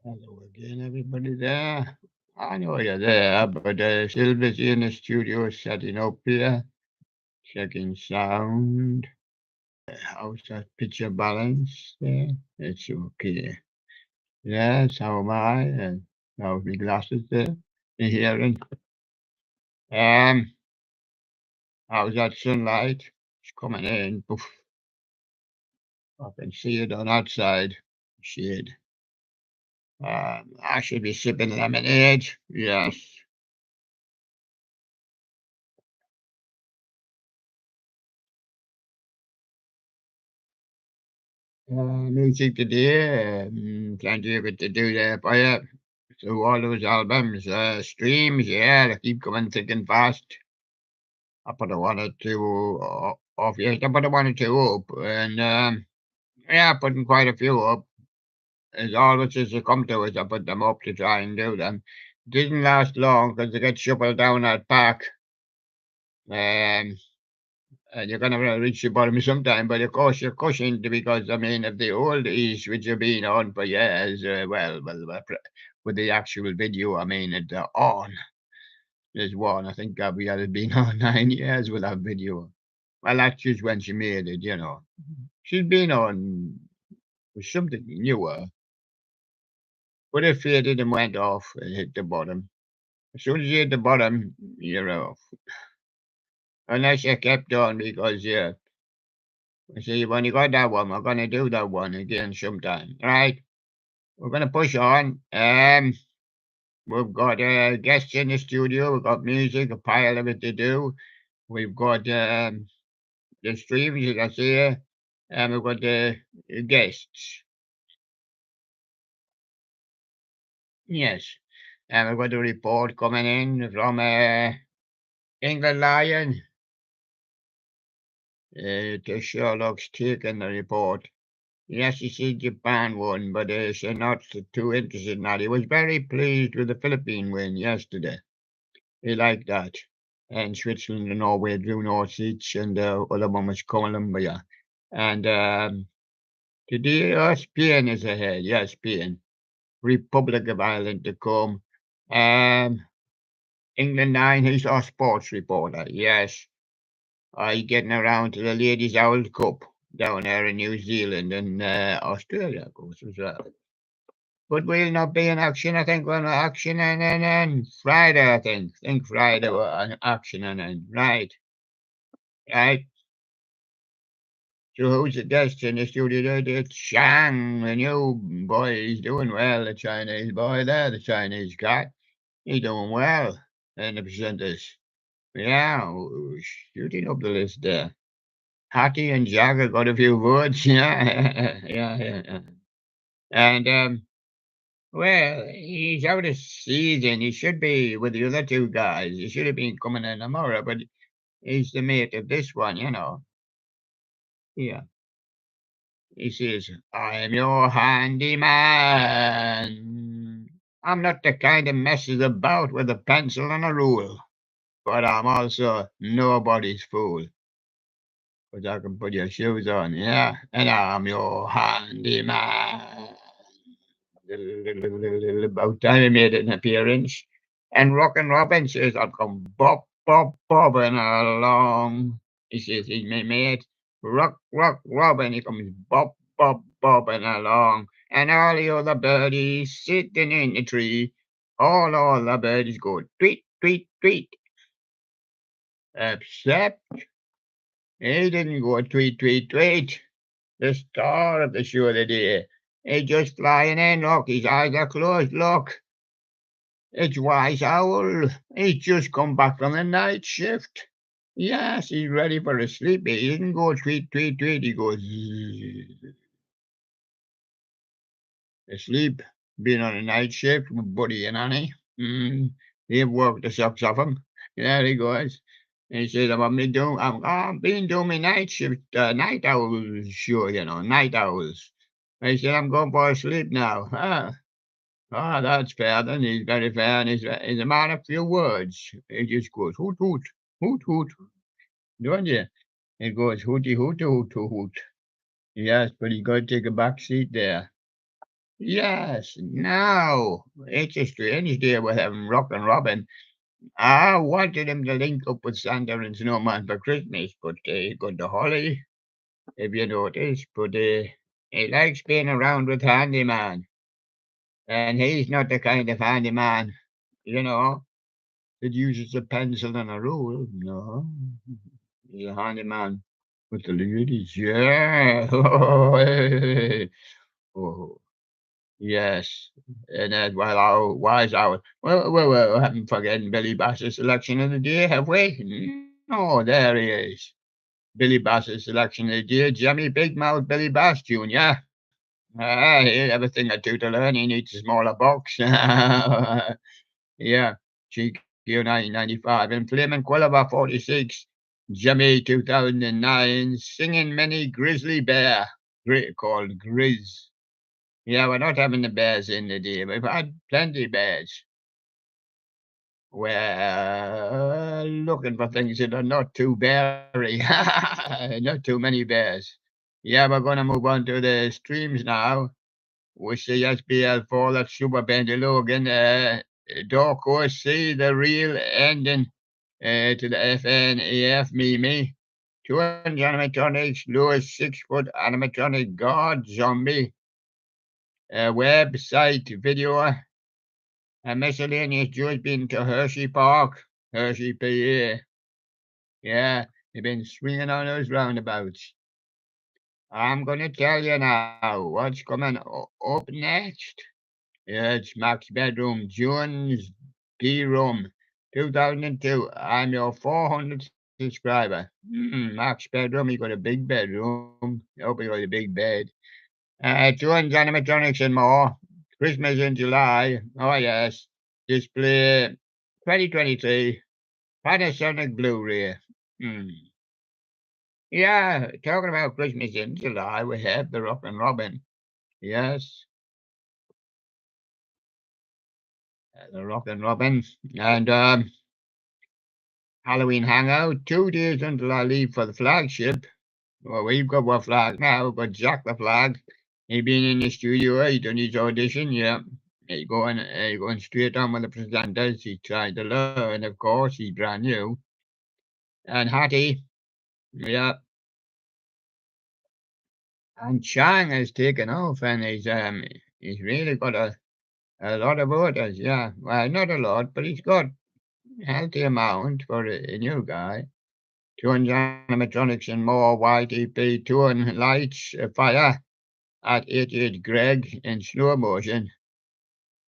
Hello again, everybody there. I know you're there, but still busy in the studio setting up here, checking sound. How's that picture balance there? It's okay. Yes, how am I? And how's my glasses there? You hearing? Um, how's that sunlight? It's coming in. Poof, I can see it on that side. Shade. I should be sipping lemonade. Yes. Music today, plenty of it to do there for you. So all those albums, streams, yeah, they keep coming thick and fast. I put a one or two off, yes, I put a one or two up, and yeah, putting quite a few up. As always as they come to us, I put them up to try and do them. Didn't last long because they get shuffled down that pack. Um, and you're gonna reach the bottom sometime, but of course you're cushioned because I mean, if the oldies which have been on for years, with the actual video, I mean, they're on. There's one, I think Gabrielle had been on 9 years with that video. Well, that's just when she made it, you know. She's been on with something newer, but it faded and went off and hit the bottom. As soon as you hit the bottom, you're off. Unless you kept on because, yeah, see, when you got that one, we're going to do that one again sometime. Right? We're going to push on. We've got guests in the studio. We've got music, a pile of it to do. We've got the streams, as I say, and we've got the guests. Yes. And we've got the report coming in from England Lion. To Sherlock's taking the report. Yes, he said Japan won, but she's not too interested in that. He was very pleased with the Philippine win yesterday. He liked that. And Switzerland and Norway drew no seats, and the other one was Colombia. And today, Spain is ahead. Yes, Spain. Republic of Ireland to come. Um, England 9, he's our sports reporter. Yes. Getting around to the Ladies Owl Cup down there in New Zealand and Australia, of course, as well. But we'll not be in action. I think we're in action and then Friday, I think. I think Friday we're in action and then right. Right. So who's the guest in the studio today? It's Shang, the new boy. He's doing well, the Chinese boy there, the Chinese guy. He's doing well in the presenters. Yeah, shooting up the list there. Hattie and Jagger got a few words. Yeah, yeah. And well, he's out of season. He should be with the other two guys. He should have been coming in tomorrow, but he's the mate of this one, you know. Yeah. He says, I'm your handyman. I'm not the kind that messes about with a pencil and a rule, but I'm also nobody's fool. Because I can put your shoes on, yeah, and I'm your handyman. About time he made an appearance. And Rockin' Robin says, I'll come bobbing along. He says, he's my mate. Rock, Robin. He comes bobbing along. And all the other birdies sitting in the tree, all the birdies go tweet, tweet, tweet. Except he didn't go tweet, tweet, tweet. The star of the show today. He's just flying in. Look, his eyes are closed. Look. It's Wise Owl. He's just come back from the night shift. Yes, he's ready for a sleep. He didn't go tweet, tweet, tweet. He goes asleep. Been on a night shift with Buddy and Annie. They've worked the socks off him. There he goes. He says, I'm been doing my night shift, night owls, sure, night owls. I said, I'm going for a sleep now. That's fair then. He's very fair, and he's a man of few words. He just goes hoot hoot, hoot hoot, don't you? It goes hooty hoot hoot hoot hoot. Yes, but he's got to take a back seat there. Yes, now it's a strange day with him, Rock and Robin. I wanted him to link up with Santa and Snowman for Christmas, but he got the Holly, if you notice. But he likes being around with Handyman, and he's not the kind of handyman, you know, that uses a pencil and a rule. No, he's a handyman with the ladies. Yeah. Oh, yes. And that while our wise hour. Well, haven't forgotten Billy Bass's selection of the day, have we? No, there he is. Billy Bass's selection of the day, Jimmy Big Mouth Billy Bass Jr. He have a thing or two to learn. He needs a smaller box. Yeah. GQ 1995 and Flaming Quilliver 46. Jimmy 2009 singing Mini Grizzly Bear. Great called Grizz. Yeah, we're not having the bears in the day. We've had plenty bears. We're looking for things that are not too berry. Not too many bears. Yeah, we're going to move on to the streams now. We see SBL 4, that's Super Bandy Logan. Dark Horse C, the real ending to the FNAF Mimi. 200 animatronics, Lewis 6 foot animatronic guard zombie. Website video. A miscellaneous Jews been to Hershey Park, Hershey, PA. Yeah, they've been swinging on those roundabouts. I'm going to tell you now what's coming up next. Yeah, it's Mac's Bedroom, Jones D Room, 2002. I'm your 400th subscriber. Mac's Bedroom, he got a big bedroom. I hope he got a big bed. Jones animatronics and more. Christmas in July. Oh, yes. Display 2023. Panasonic Blu-ray. Hmm. Yeah, talking about Christmas in July, we have the Rock and Robin. Yes, the Rock and Robin. And Halloween hangout, 2 days until I leave for the flagship. Well, we've got one flag now, but Jack the Flag. He been in the studio, he done his audition, yeah. He going straight on with the presenters. He tried to learn, of course, he's brand new. And Hattie, yeah. And Chang has taken off, and he's really got a lot of voters. Yeah, well, not a lot, but he's got a healthy amount for a new guy. Tunes animatronics and more YTP tune lights fire at 88 Greg in slow motion.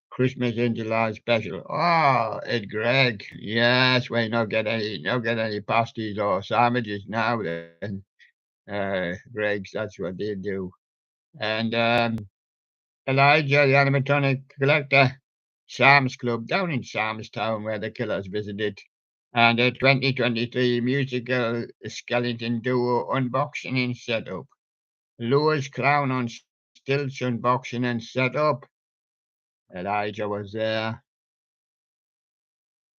Christmas in July special. Oh, it's Greg. Yes, we not get any pasties or sandwiches now. Then, Greg's, that's what they do. And Elijah, the animatronic collector, Sam's Club down in Samstown, where the killers visited, and a 2023 musical skeleton duo unboxing and setup. Lewis Clown on stilts unboxing and setup. Elijah was there.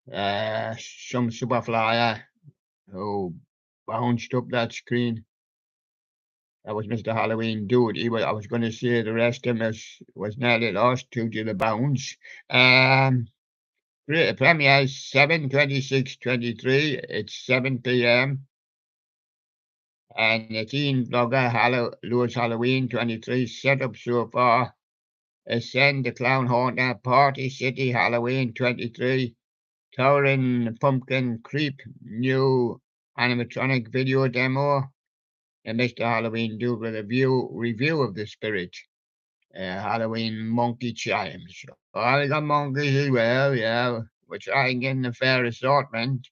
Some superflyer who bounced up that screen. That was Mr. Halloween dude. I was going to say the rest of him was nearly lost due to the bounce. Um, Premiere 7/26/23. It's 7 p.m. And the teen vlogger Lewis Halloween 23 set up so far. Ascend the Clown Haunter Party City Halloween 23. Towering Pumpkin Creep new animatronic video demo. And Mr. Halloween do a review of the spirit. Halloween monkey chimes. Oh, we got monkeys as well, yeah. We're trying getting a fair assortment.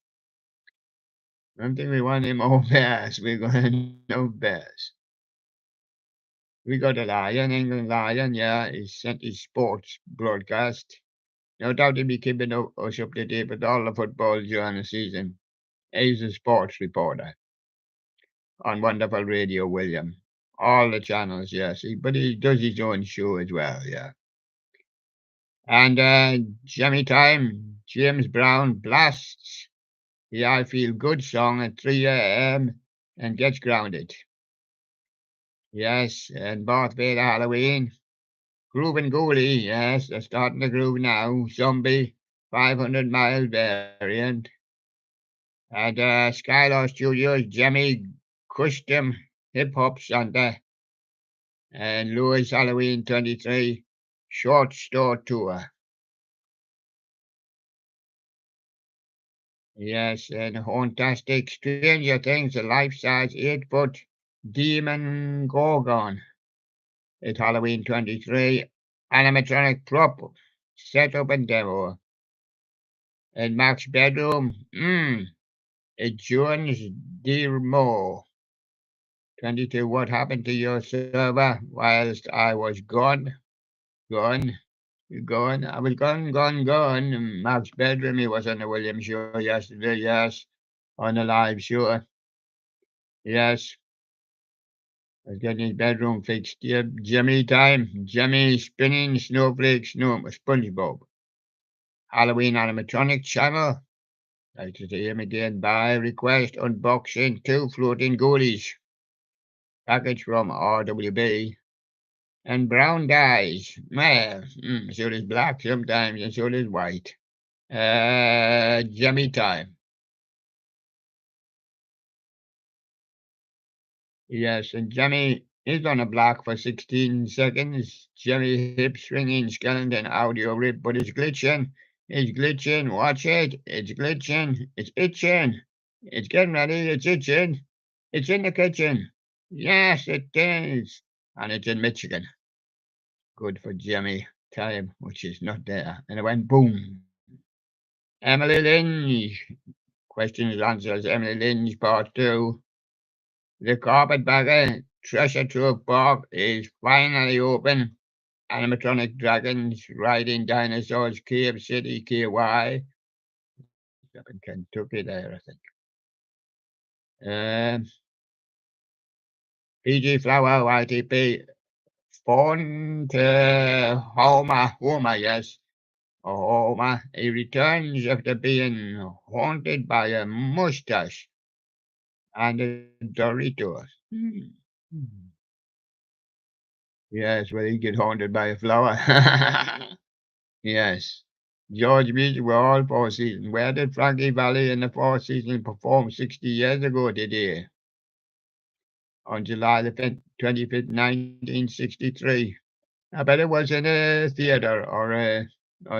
I don't think we want any more bears. We're going no bears. We got a lion, England lion, yeah. He sent his sports broadcast. No doubt he'll be keeping us up to date with all the football during the season. He's a sports reporter on Wonderful Radio, William. All the channels, yes. But he does his own show as well, yeah. And Jimmy Time, James Brown blasts the I Feel Good song at 3 a.m. and gets grounded. Yes, and Darth Vader Halloween. Grooving Goalie, yes, they're starting to groove now. Zombie, 500 mile variant. And Skylar Studios, Jimmy Custom Hip Hop Sunday, and Louis Halloween 23 Short Store Tour. Yes, and fantastic Stranger Things, a life-size 8-foot demon gorgon at Halloween 23 animatronic prop set up and demo. And Mark's bedroom, it joins Dearmo. 22, what happened to your server whilst I was gone? Gone, gone. I was gone. Mark's bedroom, he was on the William show yesterday, yes, on the live show. Yes, I was getting his bedroom fixed. Yep, Jimmy time. Jimmy spinning snowflake snow SpongeBob. Halloween animatronic channel. Like to see him again by request unboxing 2 floating goalies. Package from RWB. And brown dyes. Well, so does black sometimes and so does white. Jimmy time. Yes, and Jimmy is on a block for 16 seconds. Jimmy hip swinging skeleton audio rip, but it's glitching. It's glitching. Watch it. It's glitching. It's itching. It's getting ready. It's itching. It's in the kitchen. Yes, it is. And it's in Michigan. Good for Jimmy time, which is not there. And it went boom. Emily Lynch. Questions, answers. Emily Lynch, part 2. The carpetbagger treasure trove park is finally open. Animatronic dragons riding dinosaurs, Cave City, KY. Up in Kentucky there, I think. PG Flower, YTP, Font Homer, yes. Homer, he returns after being haunted by a mustache and a Doritos. Yes, well, he get haunted by a flower. Yes. George Beach were all 4 seasons. Where did Frankie Valli in the 4 season perform 60 years ago today? On July the 25th, 1963. I bet it was in a theater or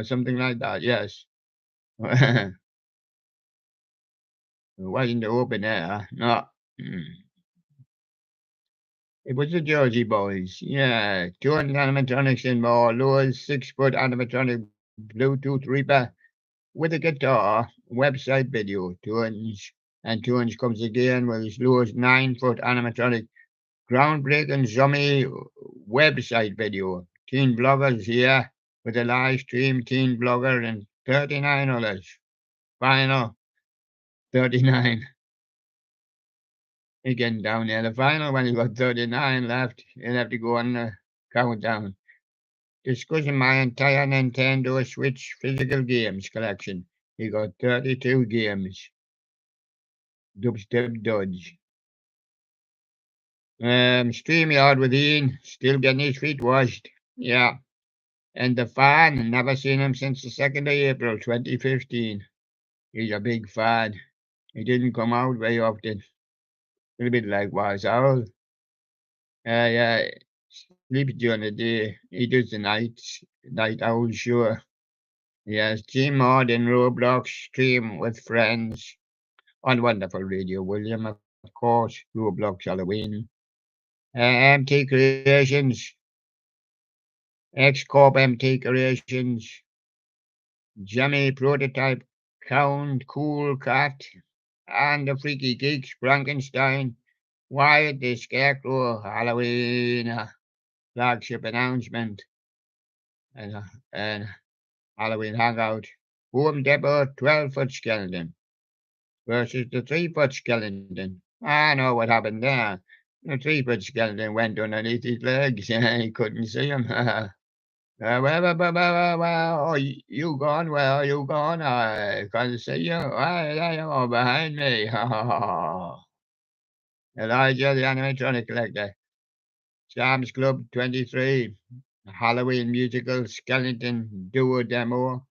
something like that, yes. It wasn't the open air, no. It was the Jersey Boys, yeah. 200 animatronics in more. Lewis 6-foot animatronic Bluetooth Reaper with a guitar, website video, Tunes comes again with his Lewis 9-foot animatronic, groundbreaking zombie website video. Teen bloggers here with a live stream, teen blogger and 39 others. Final 39. He's getting down there. The final when he's got 39 left, he'll have to go on the countdown. Discussing my entire Nintendo Switch physical games collection. He got 32 games. Dubstep Dodge. StreamYard with Ian, still getting his feet washed. Yeah. And the fan, never seen him since the 2nd of April 2015. He's a big fan. He didn't come out very often. A little bit like Wise Owl. Yeah, sleeps during the day. He does the night owl show. Yes, Team Mod in Roblox stream with friends on wonderful Radio William, of course, Roblox Halloween. MT Creations, X-Corp MT Creations, Jimmy Prototype, Count Cool Cat, and the Freaky Geeks, Frankenstein, Wyatt the Scarecrow, Halloween flagship announcement, and Halloween Hangout, Home Depot 12-foot skeleton versus the 3-foot skeleton. I know what happened there. The 3-foot skeleton went underneath his legs and he couldn't see him. Oh, you gone? Where are you gone? I can't see you. There you are behind me. Elijah, the animatronic collector. Sam's Club 23. Halloween musical, skeleton duo demo,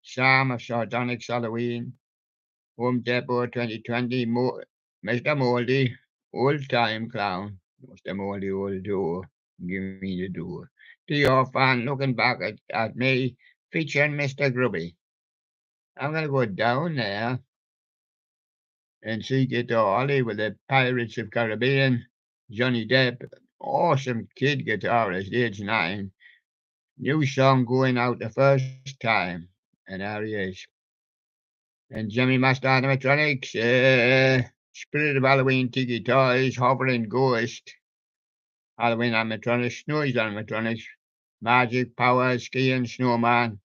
Sam of Sardonics Halloween, Home Depot 2020, Mr. Moldy, old time clown, Mr. Moldy old duo, give me the duo. To your fan looking back at me, featuring Mr. Grubby. I'm gonna go down there and see Guitar Ollie with the Pirates of Caribbean, Johnny Depp, awesome kid guitarist, age 9. New song going out the first time, and there he is. And Jimmy Master Animatronics, Spirit of Halloween Tiki Toys, Hovering Ghost, Halloween Animatronics, Snowy's Animatronics, Magic Power, Skiing Snowman,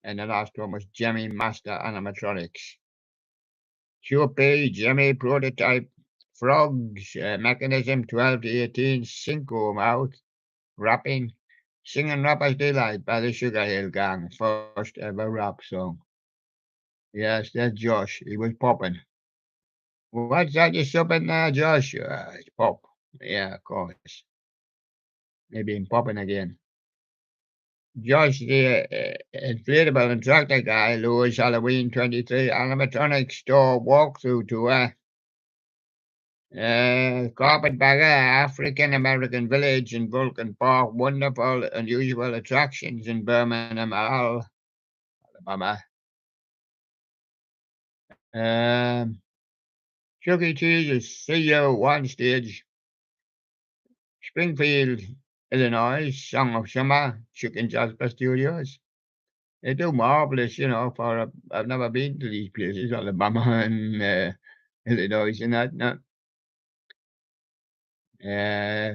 and the last one was Jimmy Master Animatronics. QP, Jimmy Prototype, Frogs, Mechanism 12 to 18, Cinco Mouth, Rapping, Singing Rapper's Delight by the Sugar Hill Gang, first ever rap song. Yes, that's Josh. He was popping. What's that you supping there, Josh? It's pop. Yeah, of course. Maybe I'm popping again. Josh, the inflatable and tractor guy, Louis Halloween 23 animatronic store walkthrough tour. Carpetbagger, African American Village in Vulcan Park, wonderful, unusual attractions in Birmingham, Alabama. Um, Chuck E. Cheese is CEO One Stage, Springfield, Illinois, Song of Summer, Chicken Jasper Studios. They do marvelous, I've never been to these places, Alabama and Illinois and that. No. Uh,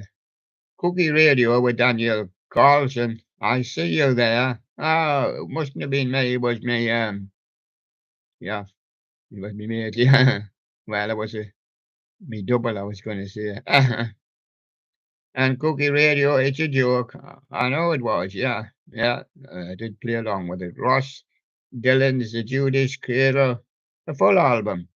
Cookie Radio with Daniel Carlson. I see you there. Oh, it mustn't have been me. It was me. Yeah, it was me mate. Yeah. Well, it was me double. I was going to say. And Cookie Radio, it's a joke. I know it was. Yeah, yeah. I did play along with it. Ross Dillon's The Judas Creator, the full album.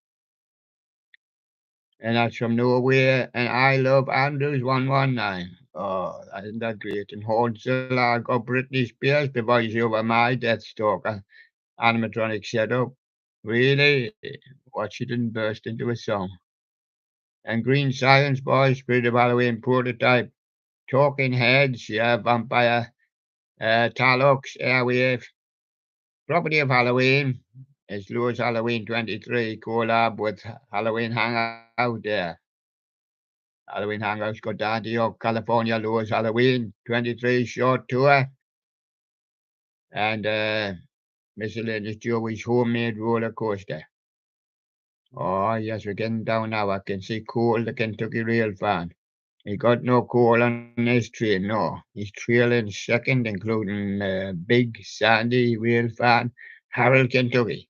And that's from Norway. And I Love Andrews 119. Oh, isn't that great? And Hornsilla got Britney Spears, the voice over my Deathstalker animatronic setup. Really? What she didn't burst into a song. And Green Science Boy, Spirit of Halloween prototype. Talking Heads, yeah, Vampire, Talux, Airwave. Property of Halloween. It's Lewis Halloween 23 collab with Halloween Hangout there. Halloween Hangouts got down to York, California, Lewis Halloween 23 short tour. And miscellaneous Joey's homemade roller coaster. Oh, yes, we're getting down now. I can see Cole, the Kentucky Rail fan. He got no Cole on his train, no. He's trailing second, including Big Sandy Rail fan, Harold, Kentucky.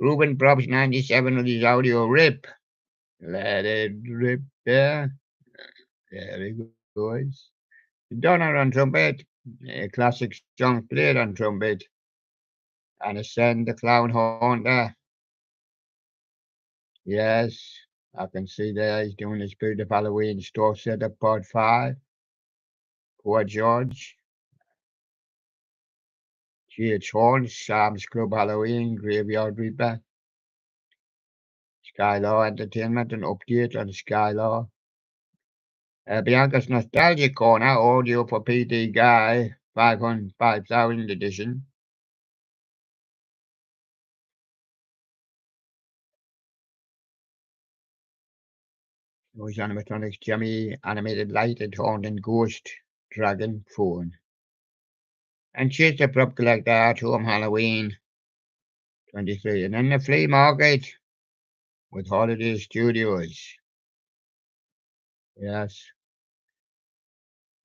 Ruben Props 97 with his audio rip. Let it rip there. There he goes. Donner on trumpet. A classic song played on trumpet. And Ascend the Clown Haunter. Yes, I can see there he's doing the Spirit of Halloween store setup part 5. Poor George. G.H. Horn, Sam's Club Halloween, Graveyard Reaper. Skylaw Entertainment, an update on Skylaw. Bianca's Nostalgic Corner, audio for PD Guy, 5,000 edition. Noise Animatronics Jimmy, Animated Light and Haunting Ghost, Dragon Phone. And Chase the Prop Collector at Home Halloween 23. And then the Flea Market with Holiday Studios. Yes.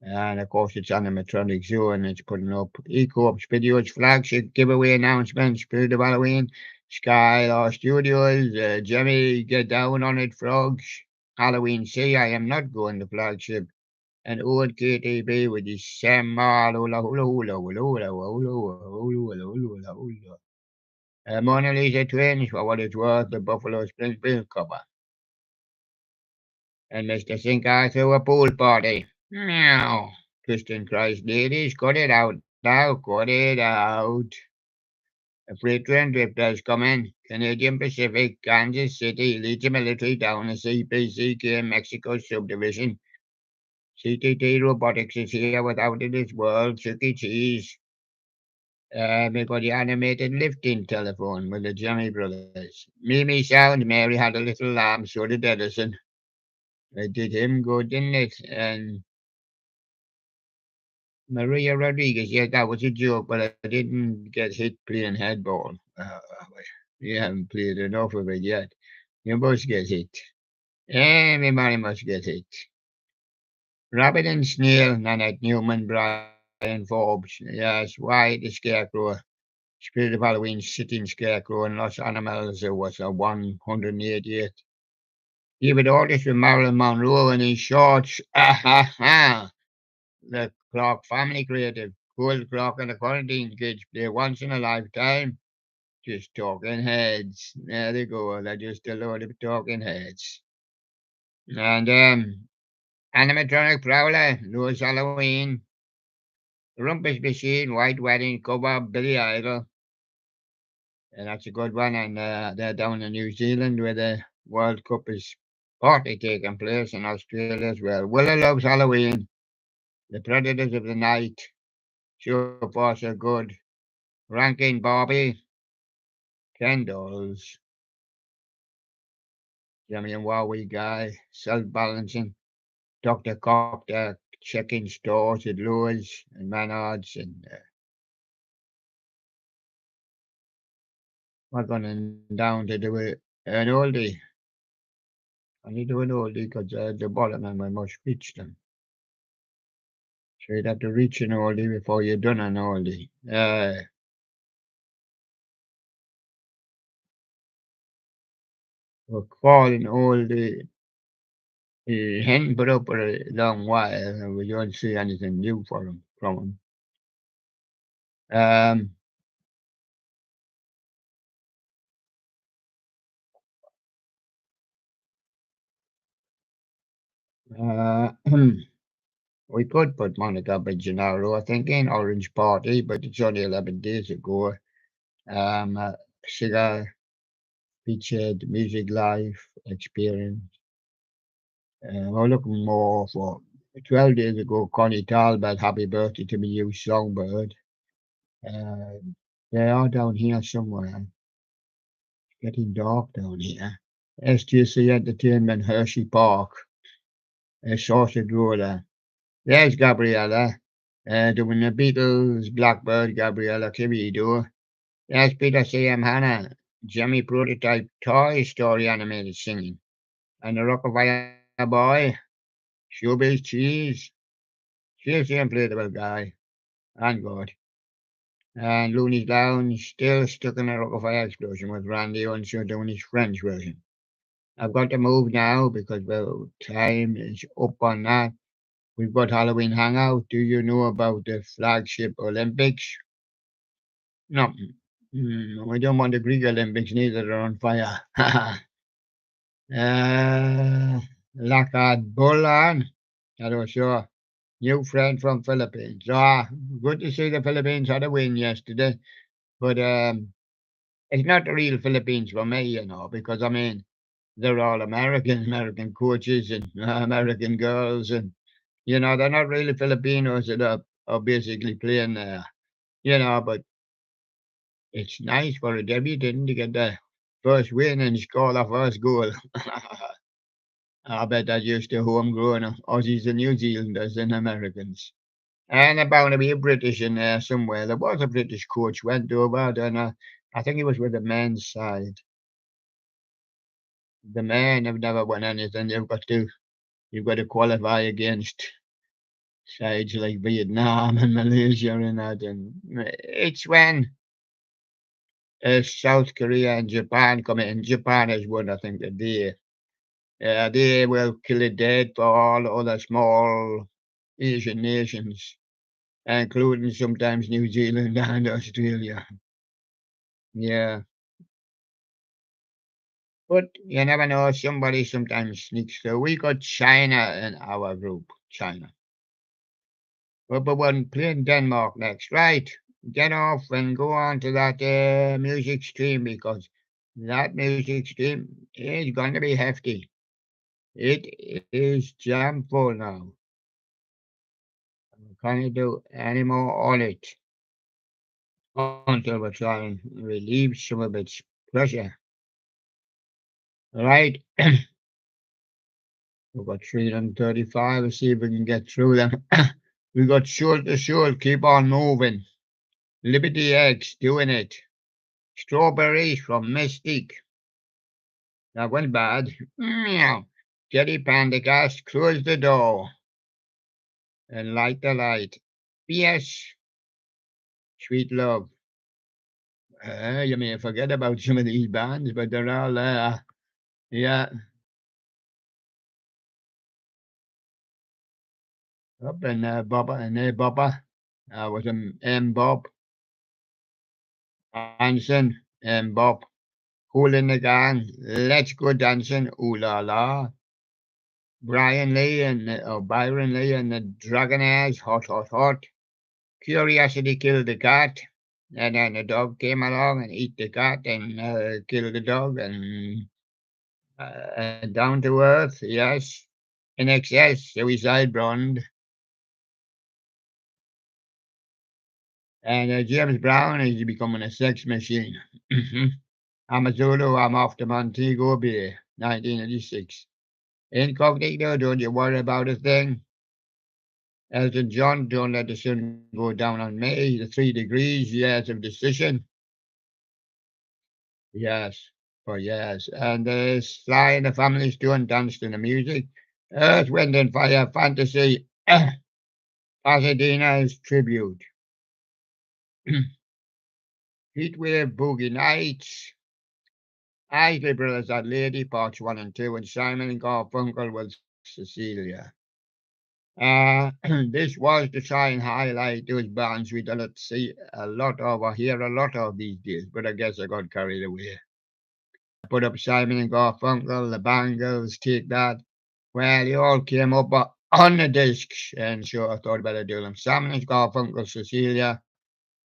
And of course, it's Animatronic Zoo and it's putting up Eco Videos flagship giveaway announcement, Spirit of Halloween, Skylar Studios, Jimmy, Get Down on It, Frogs, Halloween Sea, I Am Not Going to Flagship, and Old KTB with the Sam Hula Hula Hula Hula Hula Hula Hula Hula Hula Hula. Mona Lisa Twins, for what it's worth, the Buffalo Springfield cover. And Mr. Sink Eye threw a pool party. Meow. Christian Christ, ladies, cut it out now, cut it out. A freight train drifters coming. Canadian Pacific, Kansas City, leads the military down the CPCK Mexico subdivision. CTT Robotics is here without it as well. Chuck E. Cheese. We got the animated lifting telephone with the Jimmy Brothers. Mimi Sound, Mary had a little lamb, so did Edison. It did him good, didn't it? And Maria Rodriguez, yeah, that was a joke, but I didn't get hit playing headball. You haven't played enough of it yet. You must get hit. Everybody must get hit. Rabbit and Snail, Nanette Newman, Brian Forbes. Yes, White the Scarecrow. Spirit of Halloween, Sitting Scarecrow, and Lost Animals. There was a 188. Even all this with Marilyn Monroe and his shorts. Ah ha ha. The Clark family creative. Cool Clark and the quarantine kids play once in a lifetime. Just talking heads. There they go. They're just a load of talking heads. And animatronic Prowler, Louis Halloween, Rumpus Machine, White Wedding, cover Billy Idol. And that's a good one. And they're down in New Zealand where the World Cup is partly taking place in Australia as well. Willa loves Halloween. The Predators of the Night. So far so good. Ranking Barbie. Ken Dolls. Jimmy and Wowie Guy. Self balancing. Dr. Copter. Checking stores at Lewis and Menards. And we're going down to do an oldie. I need to do an oldie because the bottom and I must reach them. So you'd have to reach an oldie before you're done an oldie. We're calling oldie. He hadn't put up for a long while, and we don't see anything new from him. Um, uh, we could put Monica Gennaro, I think, in Orange Party, but it's only 11 days ago. Cigar featured music live experience. We're looking more for 12 days ago, Connie Talbot, Happy Birthday to Me, You Songbird. Uh, they are down here somewhere. It's getting dark down here. STC Entertainment, Hershey Park, Sausage Roller. There's Gabriella, doing the Beatles, Blackbird, Gabriella Querido. There's Peter C.M. Hanna, Jimmy Prototype, Toy Story animated singing. And the Rockafire Boy, Showbiz Cheese, seriously unplayable guy, and God. And Looney's Lounge, still stuck in a Rockafire explosion with Randy Unser doing his French version. I've got to move now because, well, time is up on that. We've got Halloween Hangout. Do you know about the flagship Olympics? No. We don't want the Greek Olympics neither. They're on fire. Lakad Bolan. Hello, sure. New friend from Philippines. Good to see the Philippines had a win yesterday. But it's not the real Philippines for me, because I mean, they're all American coaches and American girls, and they're not really Filipinos that are basically playing there, but it's nice for a debutant to get the first win and score the first goal. I bet that's used to homegrown Aussies and New Zealanders and Americans. And there's bound to be a British in there somewhere. There was a British coach went over, and I think he was with the men's side. The men have never won anything. You've got to qualify against sides like Vietnam and Malaysia and that. And it's when South Korea and Japan come in. Japan has won, I think, the day. They will kill it dead for all other small Asian nations, including sometimes New Zealand and Australia. Yeah. But you never know, somebody sometimes sneaks through. We got China in our group. China. But one playing Denmark next, right? Get off and go on to that music stream because that music stream is going to be hefty. It is jam full now. I can't do any more on it until we try and relieve some of its pressure. Right? We've got 335. Let's see if we can get through them. We got Shoulder to Shoulder, keep on moving. Liberty Eggs doing it. Strawberries from Mystique. That went bad. Meow. Jetty Pandacast, close the door and light the light. Yes, sweet love. You may forget about some of these bands, but they're all there. Yeah, up and Bubba and Bubba. Was Bob Hanson and Bob. Cool in the gang. Let's go dancing. Ooh la la. Brian Lee and Byron Lee and the Dragonaires. Hot, hot, hot. Curiosity killed the cat. And then the dog came along and eat the cat and killed the dog. And down to earth, yes. In excess, suicide blonde. And James Brown is becoming a sex machine. I'm a Zulu, I'm off to Montego Bay, 1986. Incognito, don't you worry about a thing. Elton John, don't let the sun go down on me. The 3 degrees, years of decision. Yes, for years. And Sly and the Family Stone danced to the music. Earth, Wind and Fire, Fantasy, Pasadena's tribute. Heatwave, Boogie Nights. Isley Brothers at Lady, Parts 1 and 2, and Simon and Garfunkel was Cecilia. This was to try and highlight those bands we don't see a lot of or hear a lot of these days, but I guess I got carried away. Put up Simon and Garfunkel, the Bangles, Take That. Well, they all came up on the discs, and so I thought better do them. Simon and Garfunkel, Cecilia,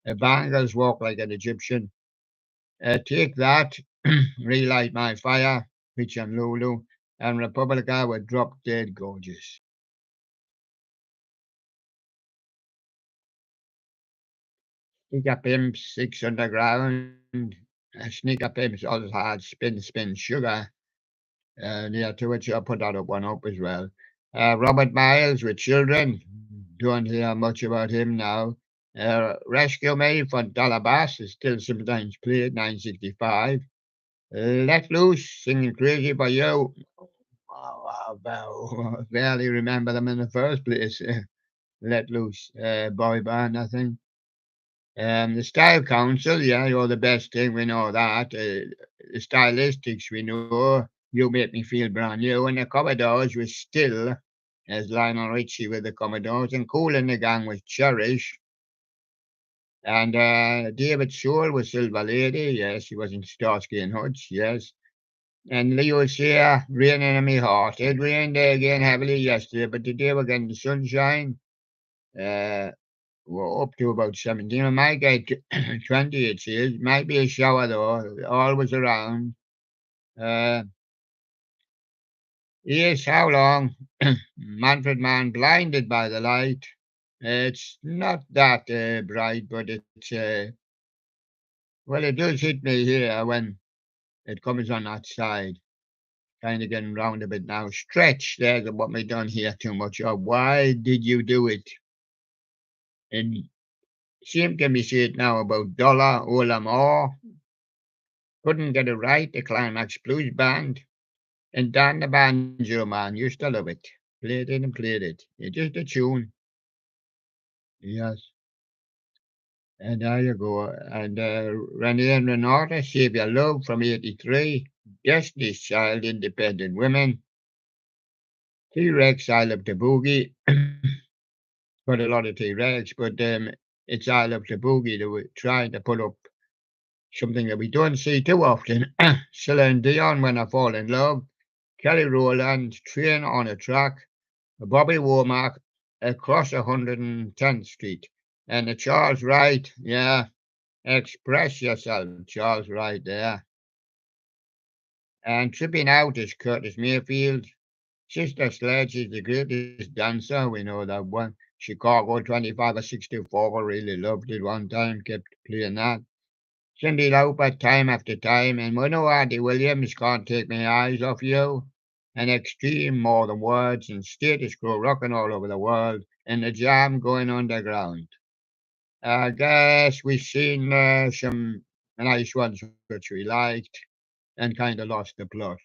the Bangles, Walk Like an Egyptian. Take That, Relight My Fire, Pitch and Lulu, and Republica with Drop Dead Gorgeous. Sneaker Pimps, Six Underground, Sneaker Pimps, All Hard, Spin, Spin, Sugar. Yeah, to which I put that one up as well. Robert Miles with Children, don't hear much about him now. Rescue Me from Dollar Bass is still sometimes played, 965. Let Loose, Singing Crazy for You. I barely remember them in the first place. Let Loose, boy band, I think. The Style Council, yeah, you're the best thing, we know that. The Stylistics, we know. You Make Me Feel Brand New. And the Commodores was still, as Lionel Richie with the Commodores, and Cool in the Gang was Cherish. And David Soul was Silver Lady, yes, he was in Starsky and Hutch, yes. And Leo Shea, Raining in My Heart. It rained again heavily yesterday, but today we're getting the sunshine. We're up to about 17. We might get 20, it says. Might be a shower, though, always around. Yes, how long? Manfred Mann, Blinded by the Light. It's not that bright, but it's, well, it does hit me here when it comes on that side. Kind of getting round a bit now. Stretch, there's what me done here too much of. Why did you do it? And same can be said now about Dollar Olamore. Couldn't get it right, the Climax Blues Band. And Dan the Banjo Man used to love it. Played it and played it. It's just a tune. Yes. And there you go. And Renee and Renata, Save Your Love from 83. Destiny's Child, Independent Women. T-Rex, I Love the Boogie. Got a lot of T-Rex, but it's I Love the Boogie that we're trying to put up something that we don't see too often. Celine Dion, When I Fall in Love. Kelly Rowland, Train on a Track. Bobby Womack, across 110th Street. And the Charles Wright, yeah, express yourself, Charles Wright there. And tripping out is Curtis Mayfield. Sister Sledge is the greatest dancer, we know that one. Chicago 25 or 64, really loved it one time, kept playing that. Cindy Lauper time after time, and we know Auntie Williams can't take my eyes off you. And extreme more than words, and status quo rocking all over the world, and the jam going underground. I guess we've seen some nice ones which we liked and kind of lost the plot.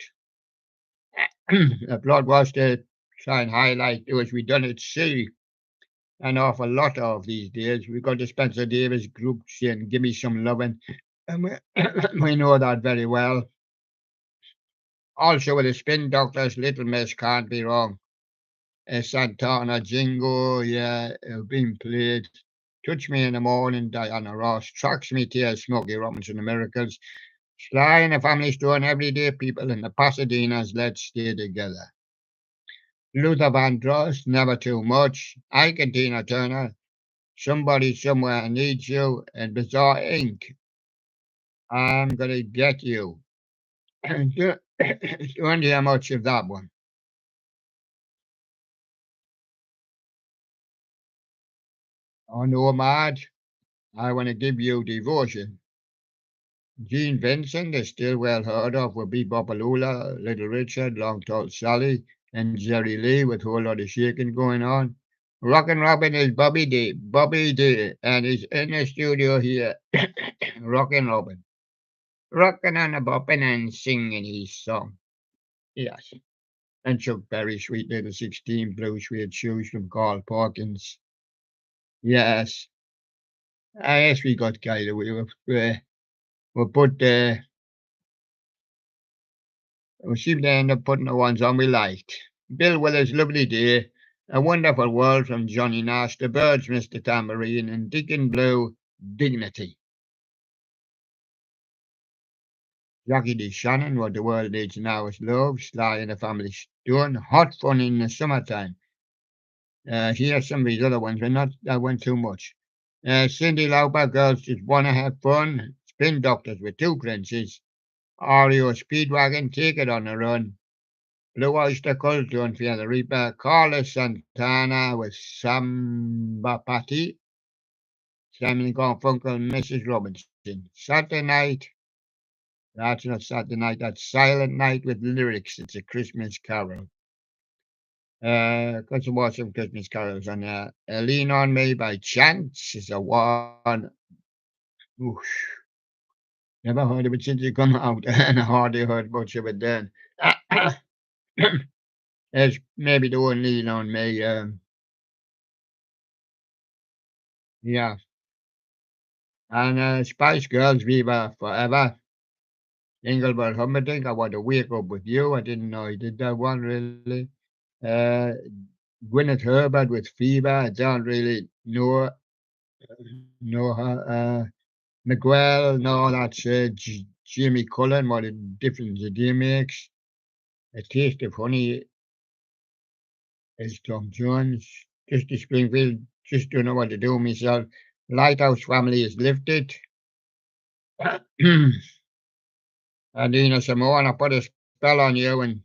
The plot was to try and highlight which we done at sea an awful lot of these days. We got the Spencer Davis group saying, "Give me some loving," and we, we know that very well. Also, with the Spin Doctors, Little Miss can't be wrong. Santana, Jingo, yeah, being played. Touch Me in the Morning, Diana Ross. Tracks Me Tears, Smokey Robinson, The Miracles. Sly and the Family Stone, Everyday People, and the Pasadenas, Let's Stay Together. Luther Vandross, Never Too Much. Ike and Tina Turner, Somebody Somewhere Needs You, and Bizarre Inc. I'm Gonna Get You. Don't hear much of that one. On Nomad, I Want to Give You Devotion. Gene Vincent is still well heard of with Bebop Alula, Little Richard, Long Tall Sally, and Jerry Lee with a whole lot of shaking going on. Rockin' Robin is Bobby D, and he's in the studio here, Rockin' Robin. Rockin' and a boppin' and singing his song. Yes. And Chuck Berry, Sweet Little 16, Blue Suede Shoes from Carl Parkins. Yes. I guess we got carried away with, but we seem to end up putting the ones on we liked. Bill Willis, Lovely Day, A Wonderful World from Johnny Nash, The Birds, Mr. Tambourine, and Deacon Blue, Dignity. Jackie D. Shannon, What the World Needs Now is Love, Sly and the Family Stone, Hot Fun in the Summertime. Here's some of these other ones, but not that one too much. Cindy Lauper, Girls Just Wanna Have Fun, Spin Doctors with Two Princes, REO Speedwagon, Take It on the Run, Blue Oyster Cult, Don't Fear the Reaper, Carlos Santana with Samba Patty, Simon Garfunkel, Mrs. Robinson. Saturday Night, that's not Saturday Night, that's Silent Night with lyrics. It's a Christmas carol. Got to watch some Christmas carols on there. Lean on Me by Chance is a one. Oof, never heard of it since it come out, and I hardly heard much of it then. It's maybe the one Lean on Me. Yeah. And Spice Girls, Viva Forever. Engelbert Humperdinck, I Want to Wake Up with You. I didn't know he did that one really. Uh, Gwyneth Herbert with Fever. I don't really know her. Miguel, no, that's Jimmy Cullen. What a difference a day makes. A Taste of Honey is Tom Jones. Just the Springfield, just don't know what to do myself. Lighthouse Family is Lifted. Adina Simone, I put a spell on you, and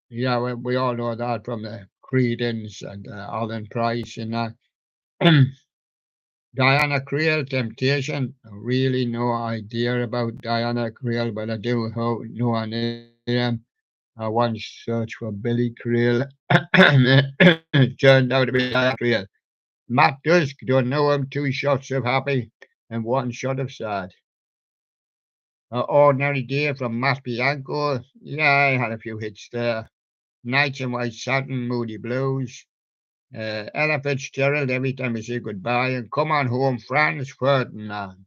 yeah, we all know that from the Creedence and Alan Price and that. Diana Creel, Temptation. Really no idea about Diana Creel, but I do know her name. I once searched for Billy Creel. It turned out to be Diana Creel. Matt Dusk, don't know him. Two shots of happy and one shot of sad. Ordinary Day from Matt Bianco. Yeah, I had a few hits there. Nights in White Satin, Moody Blues. Ella Fitzgerald, Every Time We Say Goodbye, and Come On Home, Franz Ferdinand.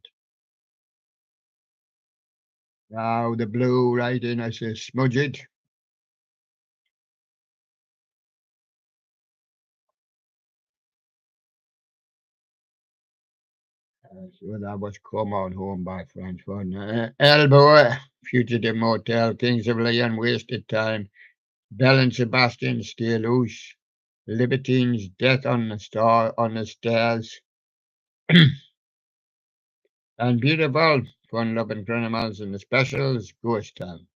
Now the blue right in, I say smudge it. So that was Come On Home by Franz Ferdinand. Elbow, Fugitive Motel, Kings of Leon, Wasted Time. Bell and Sebastian, Stay Loose. Libertines, Death on the Stairs, and beautiful, fun-loving criminals in the specials, Ghost Town.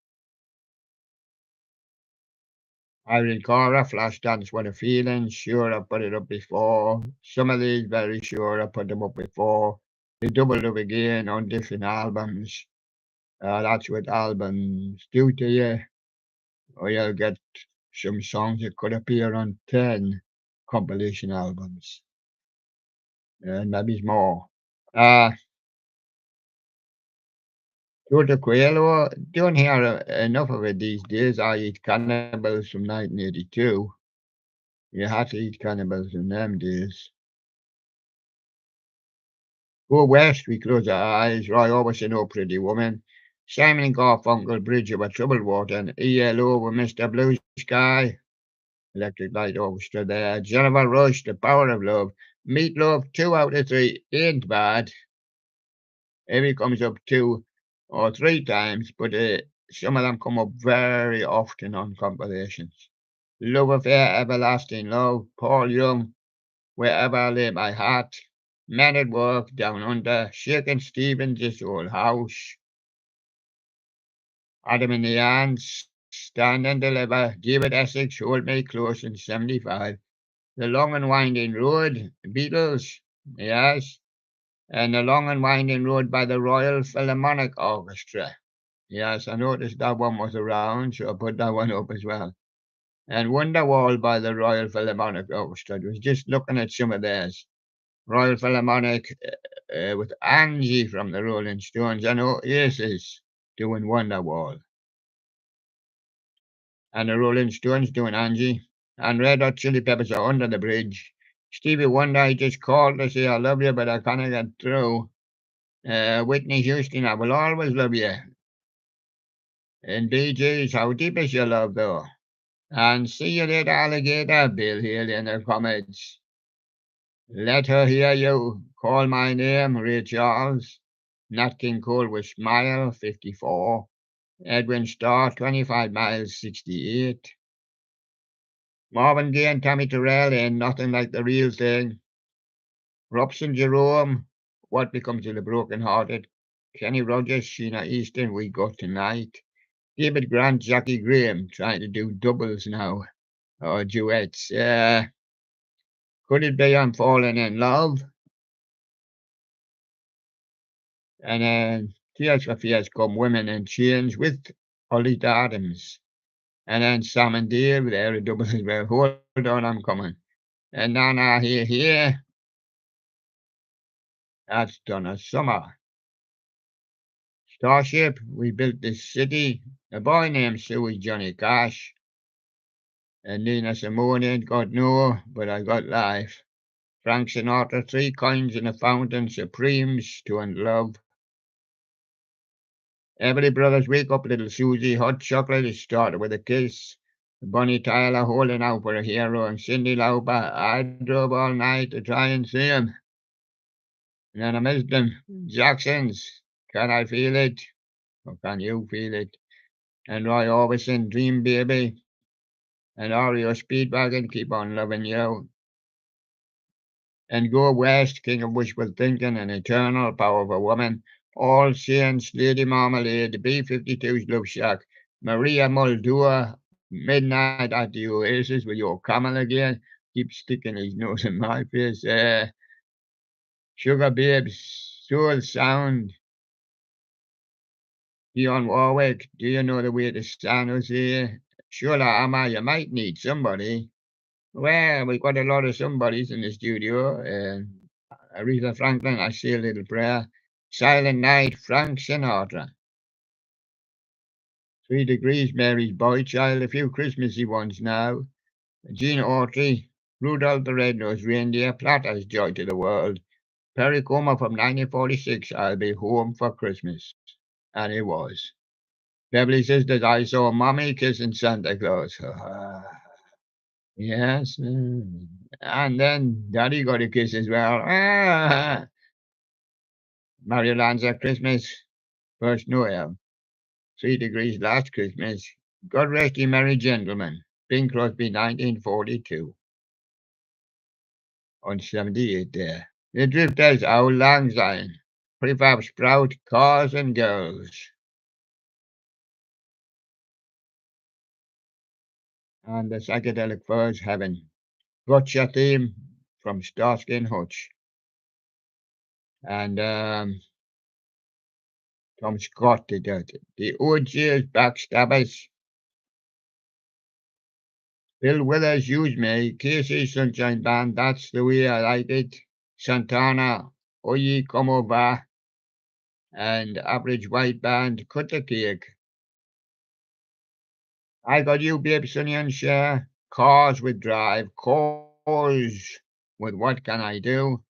Irene Cora, Flashdance, What a Feeling, sure I put it up before. Some of these very sure I put them up before. They doubled up again on different albums. That's what albums do to you. Or you'll get some songs that could appear on 10 compilation albums. And maybe more. Uh, Georgia Coelho, don't hear enough of it these days. I Eat Cannibals from 1982. You had to eat cannibals in them days. Go west, we close our eyes. Roy Orbison, Oh Pretty Woman. Simon and Garfunkel, Bridge Over Troubled Water. And ELO with Mr. Blue Sky. Electric Light Orchestra there. Jennifer Rush, The Power of Love. Meat Love, 2 out of 3 ain't bad. Maybe comes up 2 or 3 times, but some of them come up very often on compilations. Love Affair, Everlasting Love. Paul Young, Wherever I Lay My Hat. Men at Work, Down Under. Shakin' Stevens, This Old House. Adam and the Ants, Stand and Deliver. David Essex, Hold Me Close in 75. The Long and Winding Road, Beatles, yes. And The Long and Winding Road by the Royal Philharmonic Orchestra. Yes, I noticed that one was around, so I put that one up as well. And Wonderwall by the Royal Philharmonic Orchestra. I was just looking at some of theirs. Royal Philharmonic with Angie from the Rolling Stones and Oasis doing Wonderwall. And the Rolling Stones doing Angie. And Red Hot Chili Peppers are Under the Bridge. Stevie Wonder, I just called to say I love you, but I can't get through. Whitney Houston, I will always love you. And Bee Gees, How Deep Is Your Love, though? And See You Later, Alligator, Bill Haley and their Comets. Let Her Hear You, Call My Name, Ray Charles. Nat King Cole with Smile, 54. Edwin Starr, 25 Miles, 68. Marvin Gaye and Tammy Terrell in Nothing Like the Real Thing. Robson Jerome, What Becomes of the Broken Hearted. Kenny Rogers, Sheena Easton, We Go Tonight. David Grant, Jackie Graham, trying to do doubles now, or duets. Could It Be I'm Falling in Love? And then Tears for Fears Come Women in Chains with Ollie Adams. And then Sam and Dave, they're a double as well. Hold on, I'm coming. And Nana Here, that's Donna Summer. Starship, We Built This City. A Boy Named Sue is Johnny Cash. And Nina Simone ain't got no, but I got life. Frank Sinatra, Three Coins in a Fountain, Supremes, To and Love. Everly Brothers, Wake Up Little Susie, Hot Chocolate, It Started with a Kiss. Bonnie Tyler, Holding Out for a Hero, and Cyndi Lauper, I Drove All Night to Try and See Him. And then I missed them. Jacksons, Can I Feel It? Or Can You Feel It? And Roy Orbison, Dream Baby. And REO Speedwagon, Keep On Loving You. And Go West, King of Wishful Thinking, and Eternal Power of a Woman. All Saints, Lady Marmalade, the B-52's Love Shack, Maria Muldaur, Midnight at the Oasis with Your Camel again. Keep sticking his nose in my face. Sugar Babes, Soul Sound, Dionne Warwick, Do You Know the Way to San Jose? Shola Ama, You Might Need Somebody. Well, we've got a lot of somebodies in the studio. Aretha Franklin, I Say a Little Prayer. Silent Night, Frank Sinatra. 3 Degrees, Mary's Boy Child, a few Christmassy ones now. Gene Autry, Rudolph the Red-Nosed Reindeer, Platter's Joy to the World. Perry Como from 1946, I'll Be Home for Christmas. And it was. Beverly Sisters, I Saw Mommy Kissing Santa Claus. Yes. And then Daddy got a kiss as well. Mario Lanza, Christmas, First Noel. 3 Degrees, Last Christmas. God Rest Ye Merry Gentlemen. Bing Crosby, 1942. on 78 there. The Drifters, Old Lang Syne, Prefab Sprout, Cars and Girls. And the Psychedelic Furs, Heaven. Gotcha theme from Starsky and Hutch. And Tom Scott did that. The OG's Backstabbers. Bill Withers, Use Me. Casey Sunshine Band, That's the Way I Like It. Santana, Oye Como Va. And Average White Band, Cut the Cake. I Got You, Babe, Sonny and Cher. Cars with Drive. Cars with What Can I Do?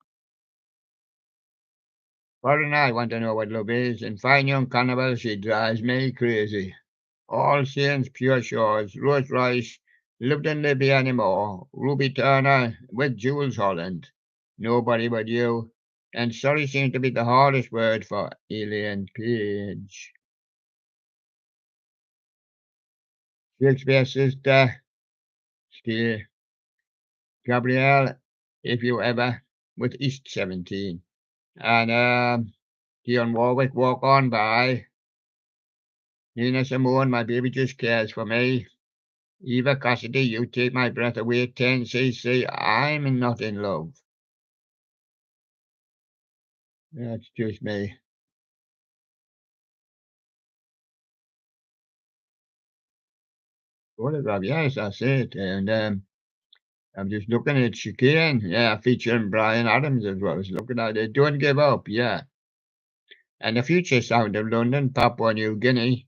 Foreign I Want to Know What Love Is. And Fine Young Cannibal, She Drives Me Crazy. All Saints, Pure Shores, Rolls Royce, Lived in Libya Anymore, Ruby Turner with Jules Holland, Nobody But You, and sorry seems to be the hardest word for Elaine Page. Shakespeare's sister, still Gabrielle, If You Ever, with East 17. And Dionne Warwick, Walk On By. Nina Simone, My Baby Just Cares For Me. Eva Cassidy, You Take My Breath Away, 10cc, I'm Not in Love. That's just me. Photograph, yes, that's it. And I'm just looking at Chicane, yeah, featuring Brian Adams as well. I was looking at it. Don't Give Up, yeah. And the Future Sound of London, Papua New Guinea.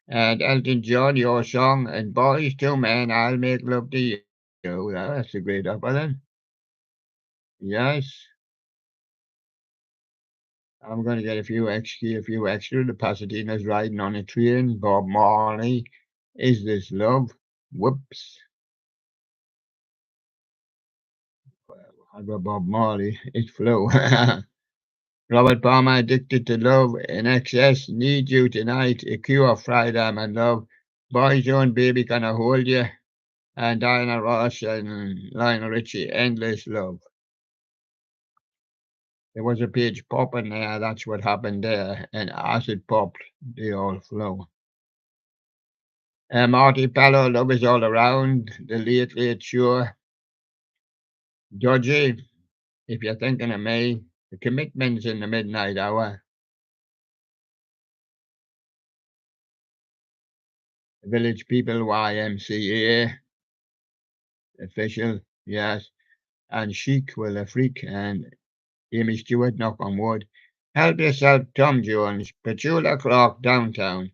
And Elton John, Your Song, and Boys to Men, I'll Make Love to You. Yeah, that's a great opera then. Yes. I'm going to get a few extra. The Pasadena's Riding on a Train, Bob Marley, Is This Love? Whoops. I got Bob Marley, It's Flow. Robert Palmer, Addicted to Love, In Excess, Need You Tonight, A Cure, Friday, My Love, Boy's Own Baby, Can I Hold You? And Diana Ross and Lionel Richie, Endless Love. There was a page popping there, that's what happened there, and as it popped, they all flow. Marty Pello, Love Is All Around, The Late Late Show, Dodgy, If You're Thinking of Me, The Commitments in the Midnight Hour, Village People, YMCA, Official, yes, and Chic, Will a Freak, and Amy Stewart, Knock on Wood, Help Yourself, Tom Jones, Petula Clark, Downtown,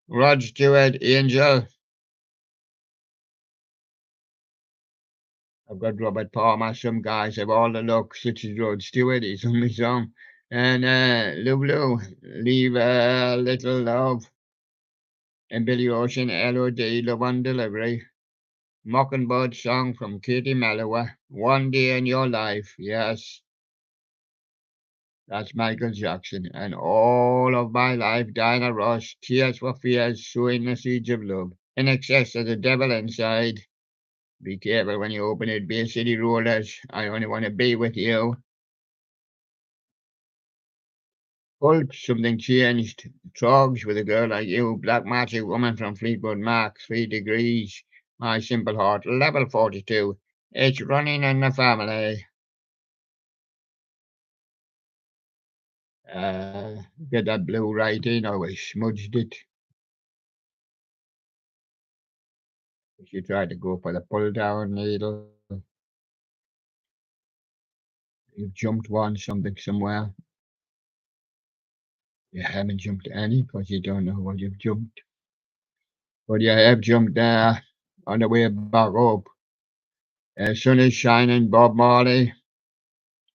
Rod Stewart, Angel. I've got Robert Palmer, Some Guys Have All the Luck, such as Rod Stewart, he's on my song, and Lulu, Leave a Little Love, and Billy Ocean, LOD, Love on Delivery, Mockingbird Song from Katie Mellower, One Day in Your Life, yes, that's Michael Jackson, and All of My Life, Diana Ross, Tears for Fears, Sowing the Seeds of Love, In Excess of the Devil Inside, Be Careful When You Open It, Bay City Rollers, I Only Want to Be With You, Pulp, Something Changed, Trogs, With a Girl Like You, Black Magic Woman from Fleetwood Mac, 3 Degrees, My Simple Heart, Level 42, It's Running in the Family. Get that blue right in, or I smudged it. If you try to go for the pull down needle, you've jumped one, something somewhere. You haven't jumped any because you don't know what you've jumped. But you have jumped there on the way back up. Sun is Shining, Bob Marley,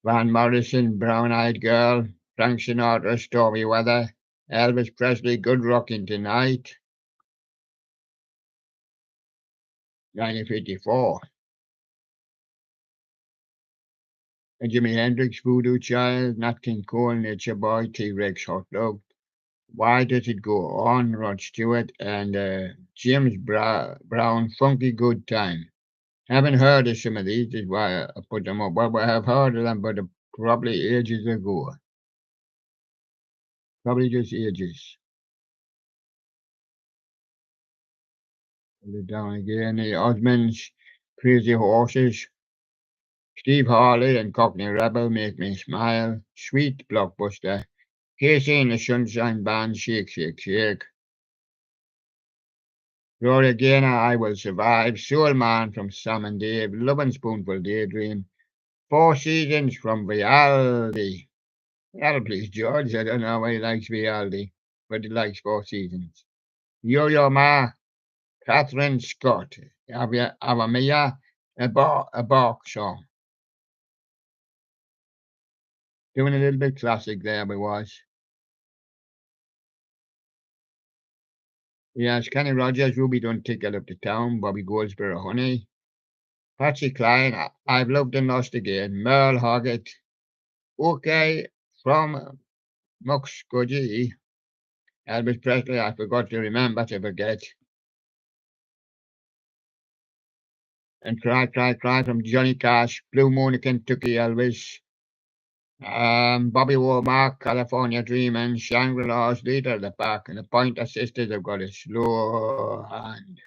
Van Morrison, Brown Eyed Girl, Frank Sinatra, Stormy Weather, Elvis Presley, Good Rockin' Tonight, 1954. And Jimi Hendrix, Voodoo Child, Nat King Cole, Nature Boy, T-Rex, Hot Dog. Why Does It Go On, Rod Stewart, and James Brown, Funky Good Time. Haven't heard of some of these, is why I put them up. Well, I have heard of them, but probably ages ago. Probably just ages. Put it down again. The Osmonds, Crazy Horses, Steve Harley and Cockney Rebel make me smile. Sweet Blockbuster. Casey and the Sunshine Band, Shake, Shake, Shake. Gloria Gaynor, I Will Survive. Soul Man from Sam and Dave. Loving Spoonful Daydream. Four Seasons from Vialdi. That'll please George. I don't know why he likes Vialdi, but he likes Four Seasons. Yo Yo Ma, Catherine Scott. Ava Mia, a bark song. Doing a little bit classic there, we was. Yes, Kenny Rogers, Ruby Don't Ticket Up to Town, Bobby Goldsboro Honey, Patsy Cline, I've Loved and Lost Again, Merle Hoggett, OK from Muxcogy, Elvis Presley, I Forgot to Remember to Forget, and Cry, Cry, Cry from Johnny Cash, Blue Moon of Kentucky Elvis, Bobby Womack, California Dreamin', Shangri-La's Leader of the Pack, and the Pointer Sisters have got a slow hand.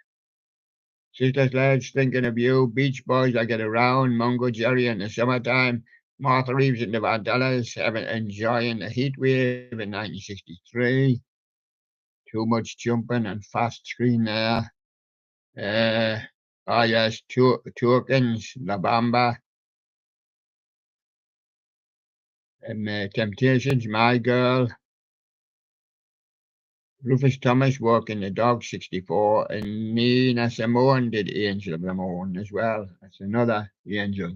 Sister Sledge, Thinking of You, Beach Boys, I Get Around, Mungo Jerry in the Summertime, Martha Reeves and the Vandellas, enjoying the heat wave in 1963. Too much jumping and fast screen there. Uh, yes, Turkins, La Bamba, Temptations, My Girl, Rufus Thomas, Walking the Dog, 64, and Nina Simone did Angel of the Morning as well. That's another angel.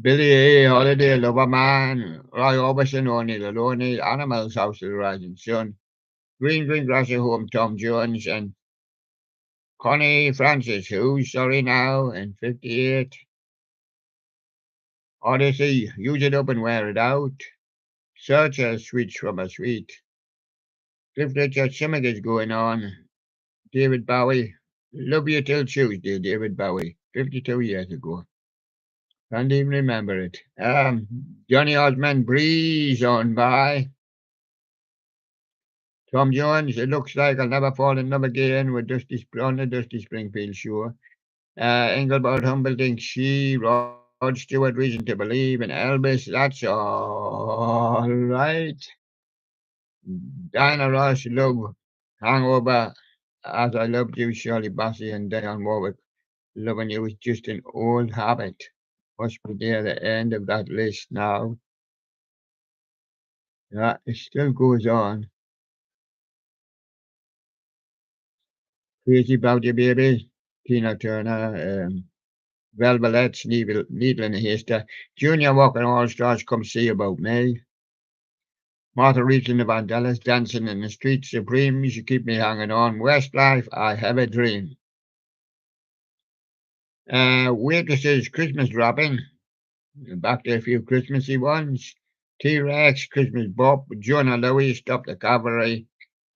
Billy A. Holiday, Lover Man, Roy Orbison, Only the Lonely, Animals, House of the Rising Sun, Green Green Grass at Home, Tom Jones, and Connie Francis, Who's Sorry Now, in 58. Odyssey, Use It Up and Wear It Out. Search a Switch from a Sweet. Cliff Richard, Simic is Going On. David Bowie, Love You Till Tuesday, David Bowie, 52 years ago. Can't even remember it. Johnny Osmond, Breeze on By. Tom Jones, It Looks Like I'll Never Fall in Love Again with on the Dusty Springfield Show. Engelbert Humperdinck, She, Rod Stewart, Reason to Believe, and Elvis, That's All Right. Diana Ross, Love, Hangover, As I Loved You, Shirley Bassey, and Dionne Warwick. Loving You is just an old habit. Must be near the end of that list now. Yeah, it still goes on. Crazy About You Baby, Tina Turner, Velvet's Needle in a Haystack, Junior Walker All Stars, Come See About Me, Martha Reeves and the Vandellas, Dancing in the Street, Supreme, You Should Keep Me Hanging On, Westlife, I Have a Dream. Waitresses, Christmas Robin, back to a few Christmassy ones. T-Rex, Christmas Bop, Jonah Louie, Stop the Cavalry,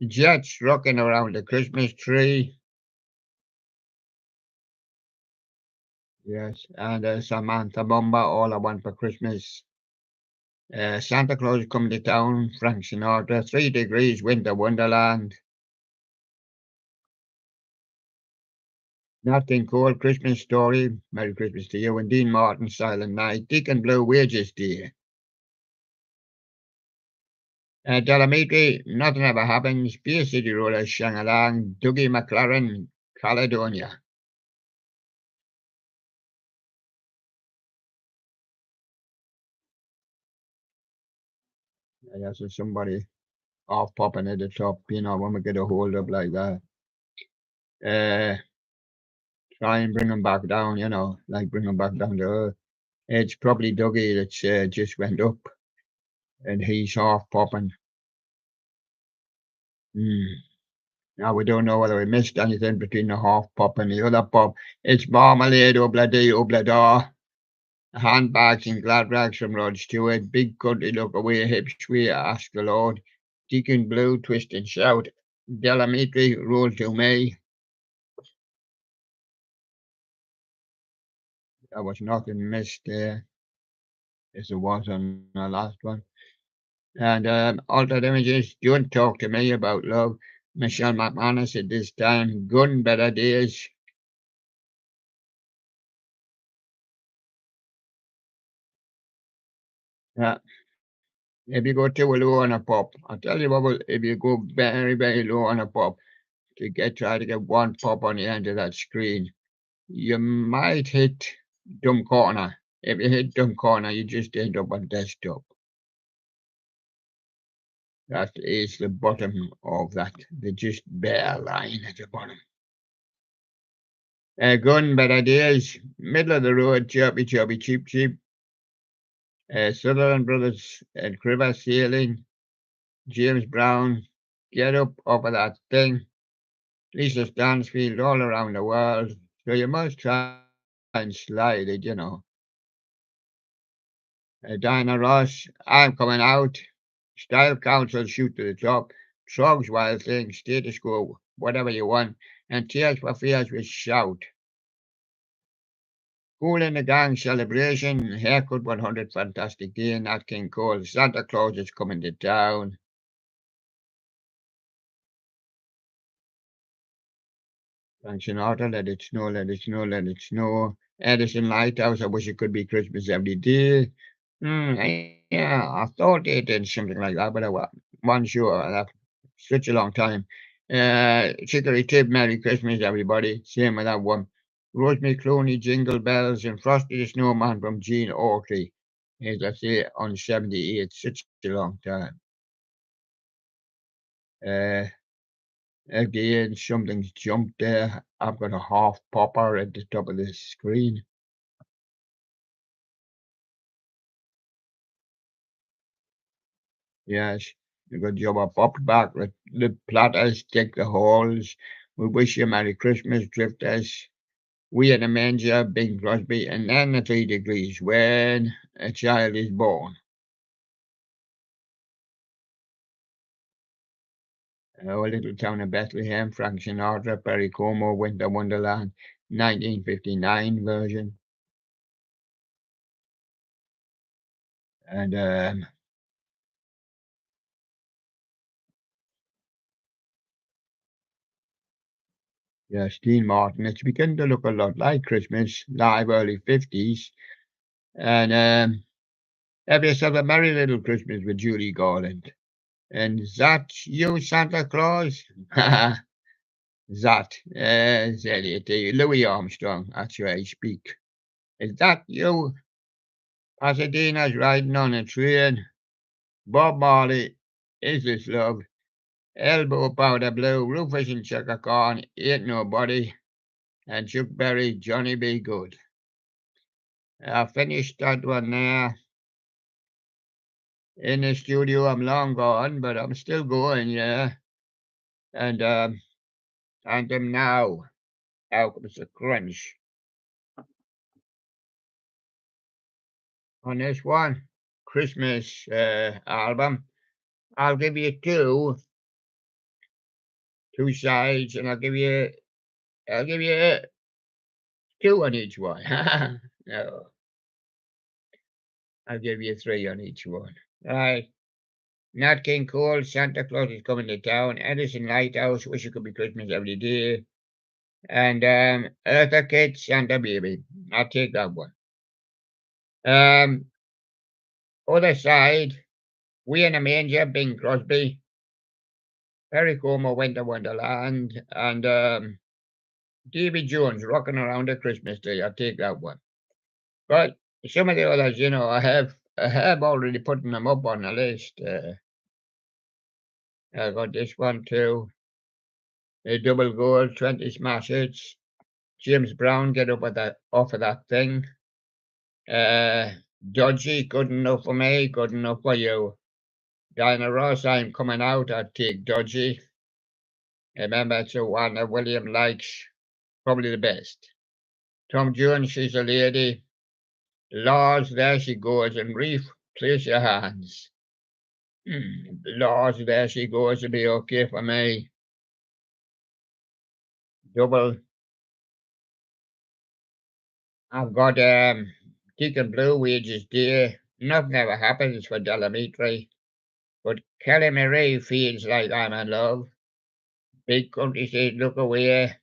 Jets rocking around the Christmas tree. Yes, and Samantha Bomba, All I Want for Christmas. Santa Claus is Coming to Town, Frank Sinatra, 3 Degrees, Winter Wonderland. Nat King Cole, Christmas Story, Merry Christmas to You, and Dean Martin, Silent Night, Deacon Blue, Wages Day. Delamitri, Nothing Ever Happens, Beer City Rollers, Shangalang, Dougie McLaren, Caledonia. Yes, there's somebody off popping at the top, when we get a hold up like that. Uh, Try and bring them back down, like bring them back down to earth. It's probably Dougie that's just went up and he's off popping. Now we don't know whether we missed anything between the half pop and the other pop. It's Marmalade, Obla-dee, Obla-da. Handbags and glad rags from Rod Stewart. Big country look away, hip sway, ask the Lord. Deacon Blue, twist and shout. Delamitri, roll to me. There was nothing missed there as there was on the last one. And altered images, don't talk to me about love. Michelle McManus at this time, good and better days. Yeah. If you go too low on a pop, I'll tell you what, if you go very, very low on a pop try to get one pop on the end of that screen, you might hit dumb corner. If you hit dumb corner, you just end up on desktop. That is the bottom of that, the just bare line at the bottom. Gun better days, middle of the road, chirpy, chirpy, cheap, cheap. Sutherland Brothers and Criver Sailing, James Brown, get up off of that thing. Lisa Stansfield all around the world. So you must try and slide it, Diana Ross, I'm coming out. Style Council, shoot to the top. Trogs Wild Thing, Status Quo, whatever you want. And Tears for Fears with Shout. Cool in the Gang Celebration, Haircut 100, Fantastic Day, Nat King Cole, Santa Claus is coming to town. Frank Sinatra, Let It Snow, Let It Snow, Let It Snow. Edison Lighthouse, I wish it could be Christmas every day. Yeah, I thought they did something like that, but I wasn't sure. That's such a long time. Chicory Tip, Merry Christmas, everybody. Same with that one. Rosemary Clooney, Jingle Bells, and Frosty the Snowman from Gene Autry. As I say, on 78, such a long time. Uh, Again, something's jumped there. I've got a half popper at the top of the screen. Yes, a good job. I popped back. The platters, take the halls. We wish you Merry Christmas, drifters. We in a manger, Bing Crosby, and then the 3 degrees when a child is born. Our little town of Bethlehem, Frank Sinatra, Perry Como, Winter Wonderland, 1959 version. And yeah, Dean Martin. It's beginning to look a lot like Christmas, live early 50s. And have yourself a merry little Christmas with Judy Garland. And that you, Santa Claus? That, Elliot, Louis Armstrong, that's where I speak. Is that you? Pasadena's riding on a train. Bob Marley, Is This Love? Elbow Powder Blue, Rufus and Chaka Khan, Ain't Nobody, and Chuck Berry, Johnny Be Good. I finished that one there. In the studio, I'm long gone, but I'm still going, yeah. And them now. Out comes the crunch on this one Christmas album. I'll give you two sides, and I'll give you two on each one. No, I'll give you three on each one. Right. Nat King Cole, Santa Claus is coming to town. Edison Lighthouse, Wish It Could Be Christmas Every Day. And Eartha Kitt, Santa Baby. I'll take that one. Other side, We in a Manger, Bing Crosby. Perry Como, Winter Wonderland. And Davy Jones, Rocking Around the Christmas Tree. I'll take that one. But some of the others, I have already put them up on the list. I got this one too. A double goal, 20 smash hits. James Brown, get up at that off of that thing. Uh, Dodgy, good enough for me, good enough for you. Diana Ross, I'm coming out. I'd take Dodgy. Remember, it's the one that William likes, probably the best. Tom Jones, She's a Lady. Laws, There She Goes, and Reef, Place Your Hands. Laws, There She Goes will be okay for me. Double. I've got Deacon Blue Wages Day. Nothing ever happens for Delamitri, but Kelly Marie feels like I'm in love. Big country says look away.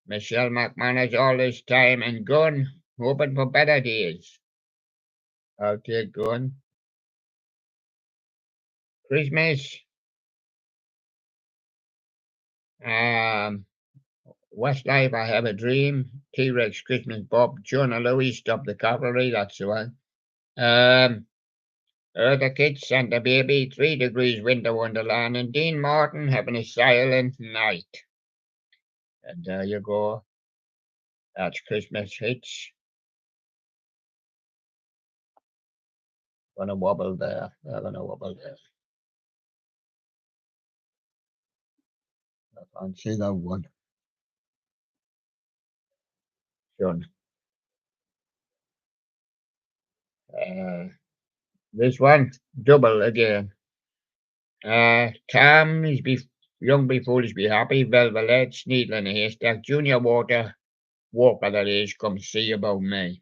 Michelle McManus all this time and gone, hoping for better days. I'll take Gun. Christmas. Um, Westlife, I Have a Dream. T-Rex Christmas Bob. Jonah Louis, Stop the Cavalry. That's the one. Eartha Kitt, Santa Baby, 3 Degrees Winter Wonderland, and Dean Martin having a silent night. And there you go. That's Christmas hits. Gonna wobble there. They're gonna wobble there. I can't see that one. Done. This one, double again. Tam is Young Be Foolish Be Happy, Velvet, Needle in a Haystack, Junior Water, Walk by that age, come see about me.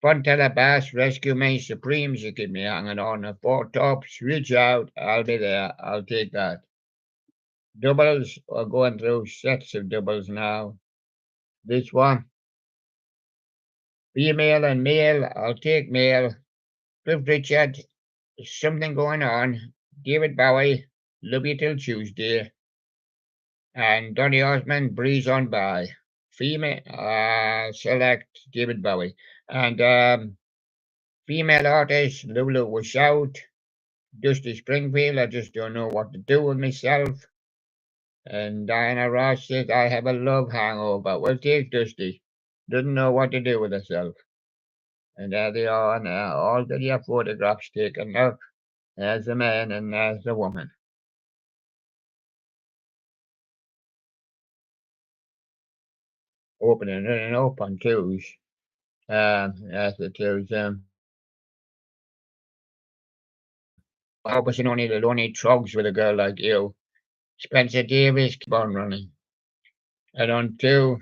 Fontella Bass, Rescue Me, Supremes, you keep me hanging on. The Four Tops, reach out, I'll be there, I'll take that. Doubles, we're going through sets of doubles now. This one, female and male, I'll take male. Cliff Richard, something going on. David Bowie, love you till Tuesday. And Donny Osmond, breeze on by. Female, select David Bowie. And female artist, Lulu was shout. Dusty Springfield, I just don't know what to do with myself. And Diana Ross says, I have a love hangover. Well, take Dusty. Doesn't know what to do with herself. And there they are now. All the your photographs taken. Look, there's the man and there's the woman. Opening and open twos. That's the twos. I was only the only drugs with a girl like you. Spencer Davis, keep on running. And on two,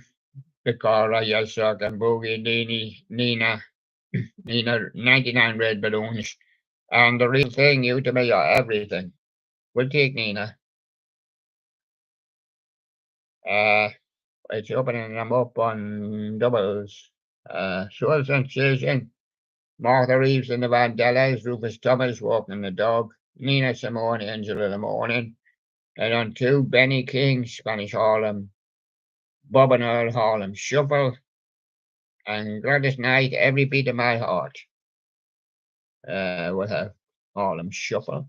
Picora, Yelsock, and Boogie, Nina, 99 red balloons. And the real thing, you to me are everything. We'll take Nina. Uh, it's opening them up on doubles. Soul Sensation, Martha Reeves and the Vandellas, Rufus Thomas walking the dog, Nina Simone, Angel in the Morning. And on two, Benny King, Spanish Harlem, Bob and Earl Harlem Shuffle, and Gladys Knight, Every Beat of My Heart. We'll have Harlem Shuffle.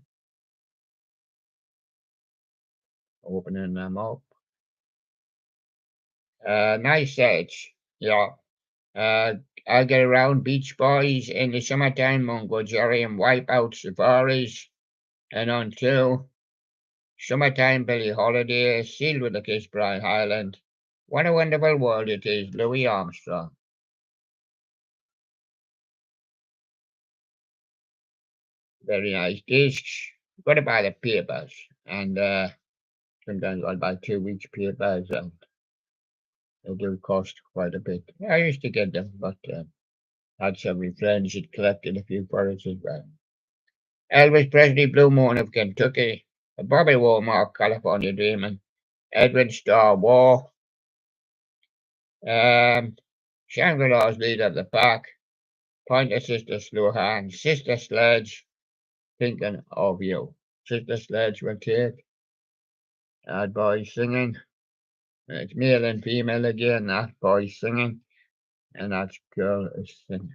Opening them up. Nice edge. Yeah. I'll get around Beach Boys in the summertime, Mungo Jerry and Wipeout Safaris. And on two, Summertime Billie Holiday, Sealed with a Kiss, Brian Highland. What a wonderful world it is, Louis Armstrong. Very nice discs. Got to buy the papers. And sometimes I'll buy 2 weeks papers and they do cost quite a bit. I used to get them, but had several friends that collected a few for us as well. Elvis Presley, Blue Moon of Kentucky, Bobby Womack, California Dreamin', Edwin Starr War, Shangri-La's Leader of the Pack, Pointer Sister Slow Hand, Sister Sledge, Thinking of You. Sister Sledge will take. That boy singing. It's male and female again, that boy singing. And that girl is singing.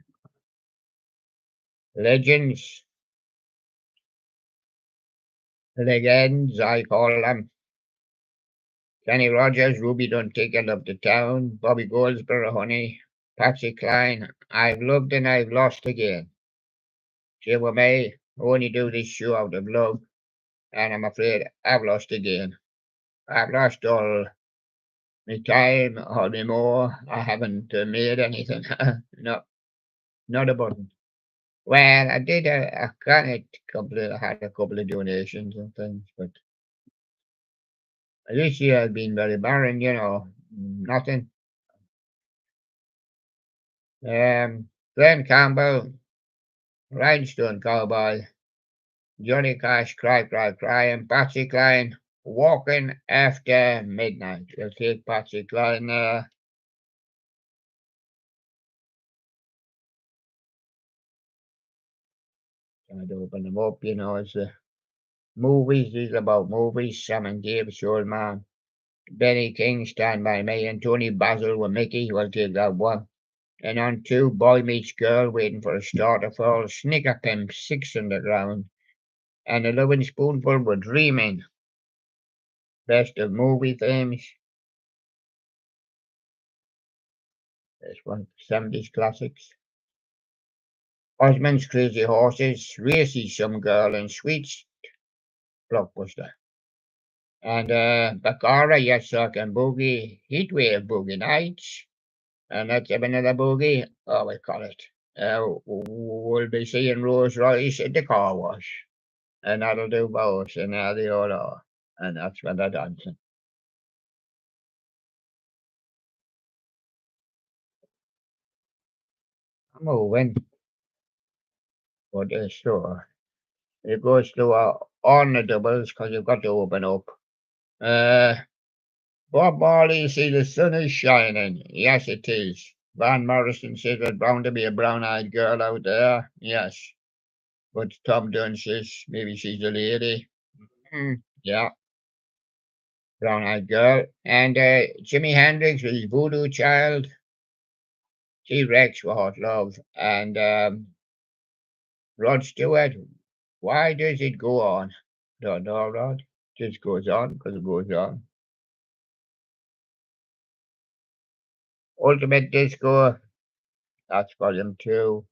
Legends. Legends, I call them. Kenny Rogers, Ruby Don't Take It Up to Town, Bobby Goldsboro, Honey, Patsy Cline, I've loved and I've lost again. Jim May, only do this show out of love, and I'm afraid I've lost again. I've lost all my time, all my more. I haven't made anything. No, not a button. Well, I did a kind of I had a couple of donations and things, but this year has been very barren, nothing. Glenn Campbell, Rhinestone Cowboy, Johnny Cash, Cry, Cry, Cry, and Patsy Cline, Walking After Midnight. We'll take Patsy Cline there. I'd open them up, it's movies. These are about movies. Sam and Dave, Soul Man. Benny King, Stand By Me, and Tony Basil with Mickey. We'll take that one. And on two, Boy Meets Girl, Waiting for a Star to Fall, Snicker Pimp, Six Underground, and a loving spoonful with Dreaming. Best of movie themes. This one, 70s classics. Osmond's Crazy Horses, Racy Some Girl, and Sweet Blockbuster. And Baccara, Yes Sock and Boogie, Heatwave Boogie Nights. And let's have another boogie. Oh, we call it. We'll be seeing Rolls Royce at the car wash. And that'll do both. And now they all are. And that's when they're dancing. I'm moving for the store. It goes to on the doubles because you've got to open up. Bob Marley, see the sun is shining. Yes, it is. Van Morrison says there's bound to be a brown-eyed girl out there. Yes. But Tom Dunn says maybe she's a lady. Yeah, brown-eyed girl. And Jimi Hendrix with his Voodoo Child. T-Rex with Hot Love. And Rod Stewart, Why Does It Go On? Don't know, Rod. Just goes on because it goes on. Ultimate Disco, that's volume 2.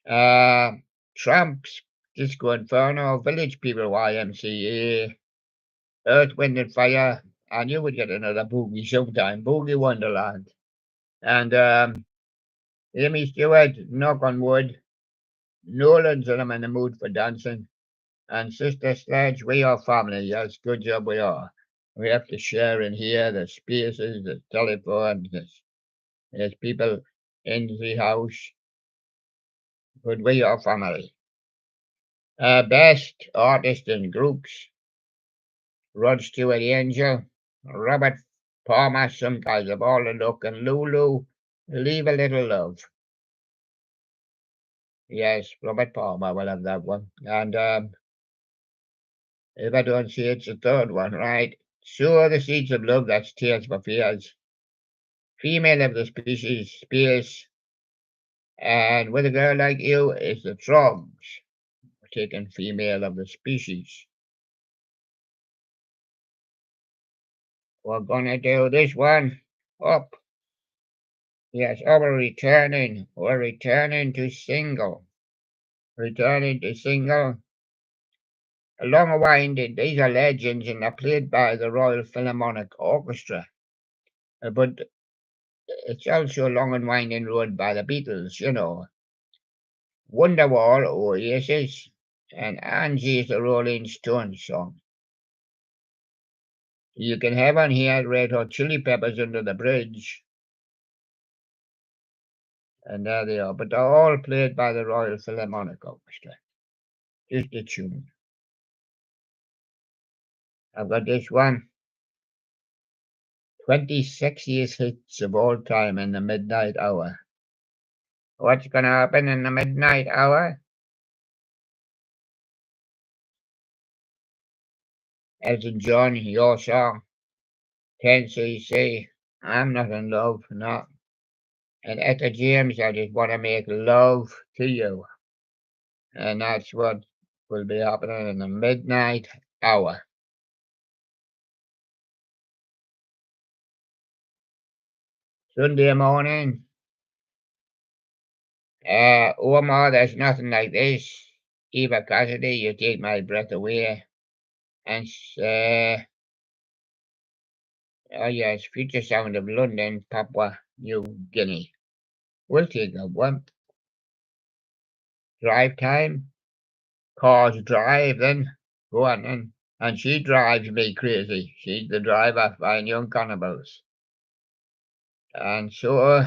Tramps, Disco Inferno, Village People YMCA, Earth, Wind and Fire. I knew we'd get another boogie sometime, Boogie Wonderland. And Amy Stewart, Knock on Wood, Nolan's and I'm in the mood for dancing. And Sister Sledge, we are family. Yes, good job we are. We have to share in here the spaces, the telephones, there's people in the house. But we are family. Best artists and groups. Rod Stewart, The Angel. Robert Palmer, Some Guys Have All the Look. And Lulu, Leave a Little Love. Yes, Robert Palmer will have that one. And if I don't see it's the third one, right? Sow the Seeds of Love, that's Tears for Fears. Female of the Species, Spears. And With a Girl Like You is the Trogs. We're taking Female of the Species. We're gonna do this one up. Yes, we're returning. We're returning to single. Returning to single. Long Winded, these are legends and they're played by the Royal Philharmonic Orchestra. But it's also Long and Winding Road by the Beatles, Wonderwall, Oasis, and Angie is the Rolling Stones song. You can have on here Red Hot Chili Peppers Under the Bridge. And there they are. But they're all played by the Royal Philharmonic Orchestra. Just a tune. I've got this one. 20 sexiest hits of all time in the midnight hour. What's going to happen in the midnight hour? Elton John, Your Song. 10cc, I'm Not in Love, no. And Etta James, I Just Want to Make Love to You. And that's what will be happening in the midnight hour. Sunday morning. Omar, There's Nothing Like This. Eva Cassidy, You Take My Breath Away. And oh yes, Future Sound of London, Papua New Guinea. We'll take that one. Drive Time. Cars Drive then. Go on then. And she drives me crazy. She's the driver, Fine Young Cannibals. And so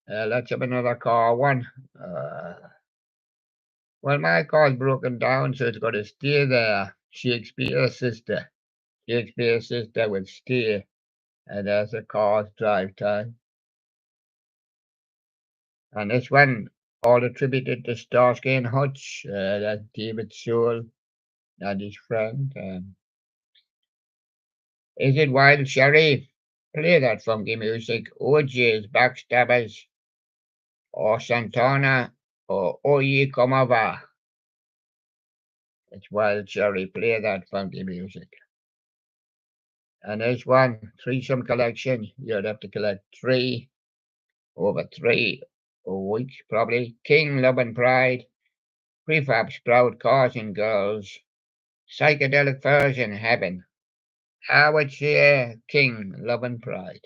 Let's have another car one. Uh, well, my car's broken down, so it's got to stay there. Shakespeare's sister. Shakespeare's sister would stay, and there's a car's drive time. And this one, all attributed to Starsky and Hutch. That's David Soul and his friend. Is it Wild Cherry? Play that funky music. OJ's Backstabbers, or Santana, or Oye Como Va. It's Wild Cherry. Play that funky music. And there's one threesome collection. You'd have to collect three over 3 weeks, probably. King, Love and Pride, Prefab Sprout, Cars and Girls, Psychedelic Furs in Heaven. I would say King, Love and Pride.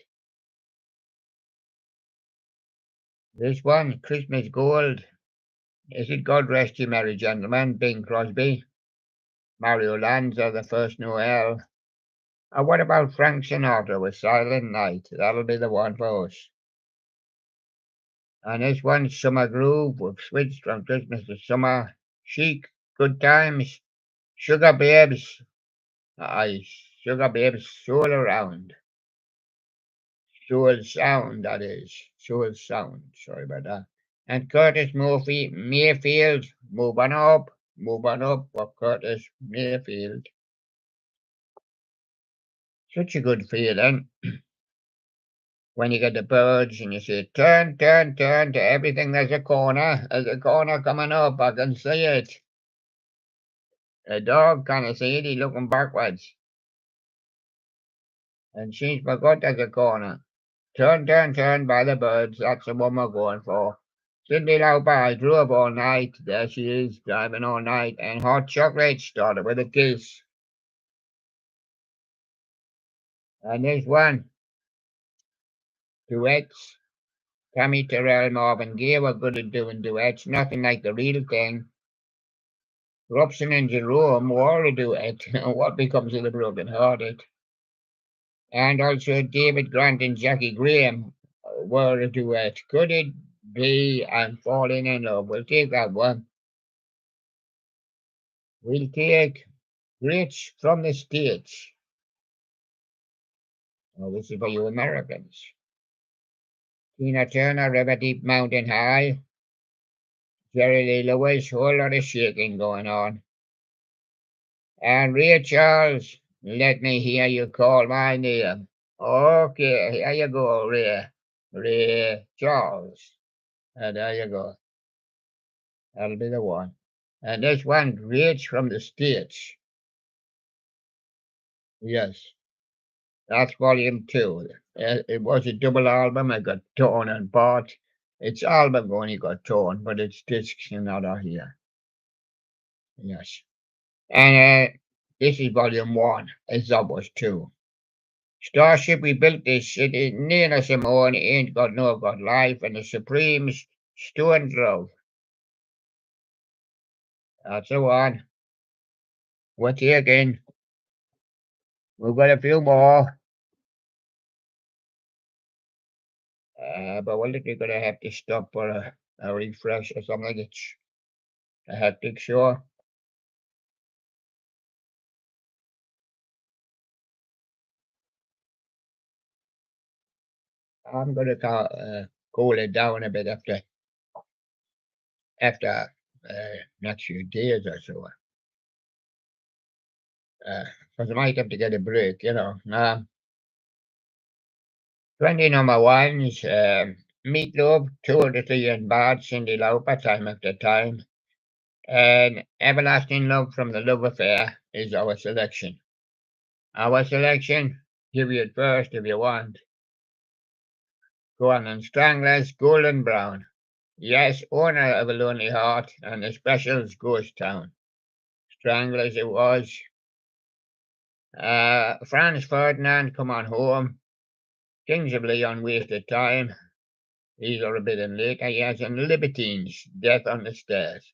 This one, Christmas Gold. Is it God Rest You Merry Gentlemen, Bing Crosby, Mario Lanza, The First Noel? Or what about Frank Sinatra with Silent Night? That'll be the one for us. And this one, Summer Groove. We've switched from Christmas to summer. Chic, Good Times, Sugar Babes. Aye, Sugar Babes, Soul Around. Soul Sound, that is. Soul Sound. Sorry about that. And Curtis Murphy, Mayfield. Move on up. Move on up for Curtis Mayfield. Such a good feeling when you get the birds and you say, turn, turn, turn to everything. There's a corner. There's a corner coming up. I can see it. The dog can't see it. He's looking backwards. And she's forgot there's a corner. Turn, turn, turn by the birds. That's the one we're going for. Cindy Lauper, I drove all night. There she is, driving all night. And Hot Chocolate started with a kiss. And there's one. Duets. Tammy Terrell, Marvin Gaye were good at doing duets. Nothing like the real thing. Robson and Jerome were a duet. What becomes of the broken hearted? And also David Grant and Jackie Graham were a duet. Could it be I'm falling in love? We'll take that one. We'll take Rich from the States. Oh, this is for you Americans. Tina Turner, River Deep Mountain High. Jerry Lee Lewis, whole lot of shaking going on. And Ray Charles, let me hear you call my name. Okay, here you go, Ray. Ray Charles. And there you go. That'll be the one. And this one, Rich from the States. Yes, that's volume 2. It was a double album. I got torn and bought. It's album only got torn, but it's discs and other here. Yes. And this is volume 1. It's almost 2. Starship, we built this city. Nina Simone ain't got no got life, and the Supremes, Stone Throw. That's the one. We're taking. We've got a few more. But we're literally going to have to stop for a refresh or something. It's a hectic show. I'm going to cool it down a bit after next few days or so. Because I might have to get a break, you know. 20 number ones, Meatloaf, Tour de Three and Bad, Cindy Lauper, Time After Time. And Everlasting Love from the Love Affair is our selection. Our selection, give you it first if you want. Go on and Stranglers, Golden Brown. Yes, owner of a Lonely Heart, and the specials Ghost Town. Stranglers it was. Franz Ferdinand, Come On Home. Kings of Leon, Wasted Time. These are a bit in later years. And Libertines, Death on the Stairs.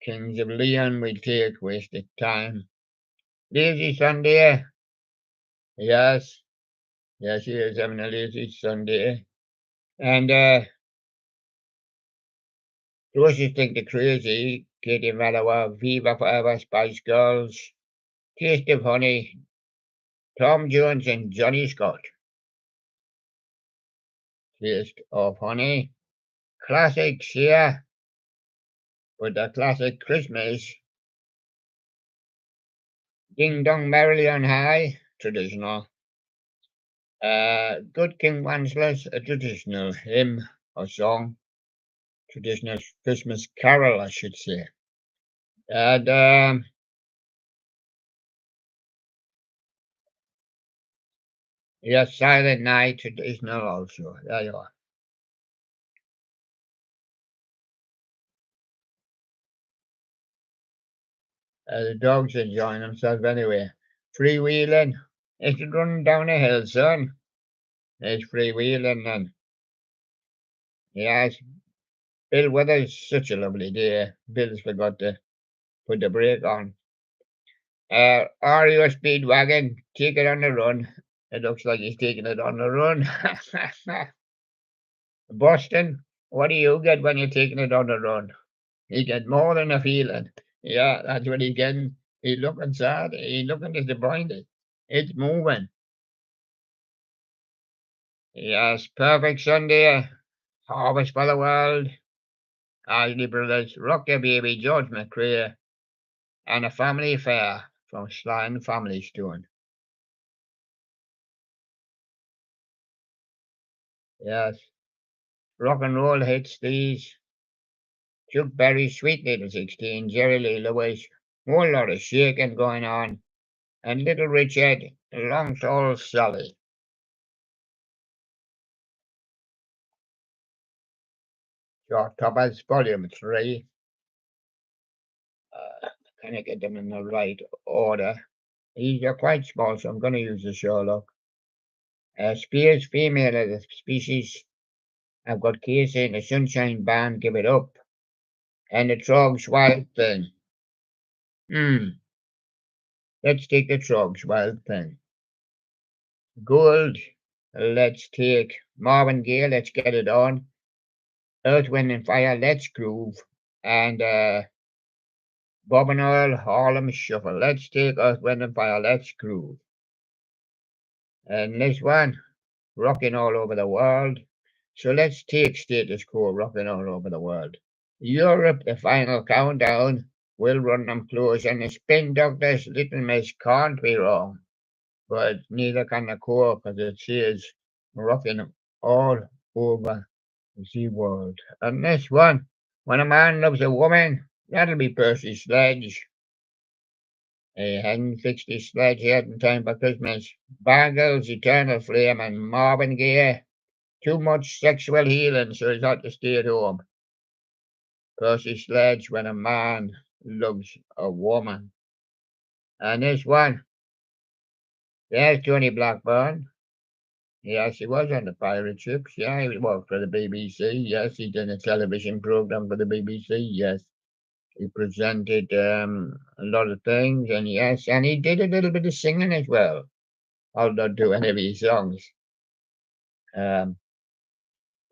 Kings of Leon, we take Wasted Time. Lazy Sunday. Yes. Yes, he is having a lazy Sunday. And Those who think they're crazy, Katie Malawa, Viva Forever, Spice Girls, Taste of Honey, Tom Jones and Johnny Scott. Taste of Honey. Classics here, with the classic Christmas. Ding Dong Merrily on High, traditional. Good King Wenceslas, a traditional hymn or song. Traditional Christmas carol, I should say. And yes, Silent Night, traditional also. There you are. The dogs enjoying themselves anyway. Freewheeling. It's running down a hill, son. It's freewheeling and yes, Bill weather's such a lovely day. Bill's forgot to put the brake on. Are you a speedwagon? Take it on the run. It looks like he's taking it on the run. Boston, what do you get when you're taking it on the run? You get more than a feeling. Yeah, that's what he's getting. He's looking sad. He's looking disappointed. It's moving. Yes, perfect Sunday. Harvest for the world. Isley Brothers, Rock Your Baby, George McCrae, and a family affair from Sly and the Family Stone. Yes, rock and roll hits these. Chuck Berry, Sweet Little 16, Jerry Lee Lewis, whole lot of shaking going on, and Little Richard, Long Tall Sally. Short Toppers, Volume 3. Can I get them in the right order? These are quite small, so I'm going to use the Sherlock. Spears, female of the species. I've got Casey and the Sunshine Band, Give It Up. And the Trogs Wild Thing. Let's take the Trogs Wild Thing. Gold, let's take Marvin Gaye, Let's Get It On. Earth, Wind and Fire, Let's Groove. And Bob and Earl, Harlem Shuffle. Let's take Earth, Wind and Fire, Let's Groove. And this one, Rocking All Over the World. So let's take Status Quo, Rocking All Over the World. Europe, the final countdown. We'll run them close, and the Spin Doctors, Little Miss can't be wrong. But neither can the core, because it says rocking all over the world. And this one, when a man loves a woman, that'll be Percy Sledge. He hadn't fixed his sledge yet in time for Christmas. Bangles, Eternal Flame, and Marvin Gaye. Too much sexual healing, so he's had to stay at home. Percy Sledge, when a man loves a woman. And this one, there's Tony Blackburn. Yes, he was on the pirate ships. Yeah, he worked for the BBC. Yes, he did a television program for the BBC. Yes, he presented a lot of things, and yes, and he did a little bit of singing as well. I'll not do any of his songs. Um,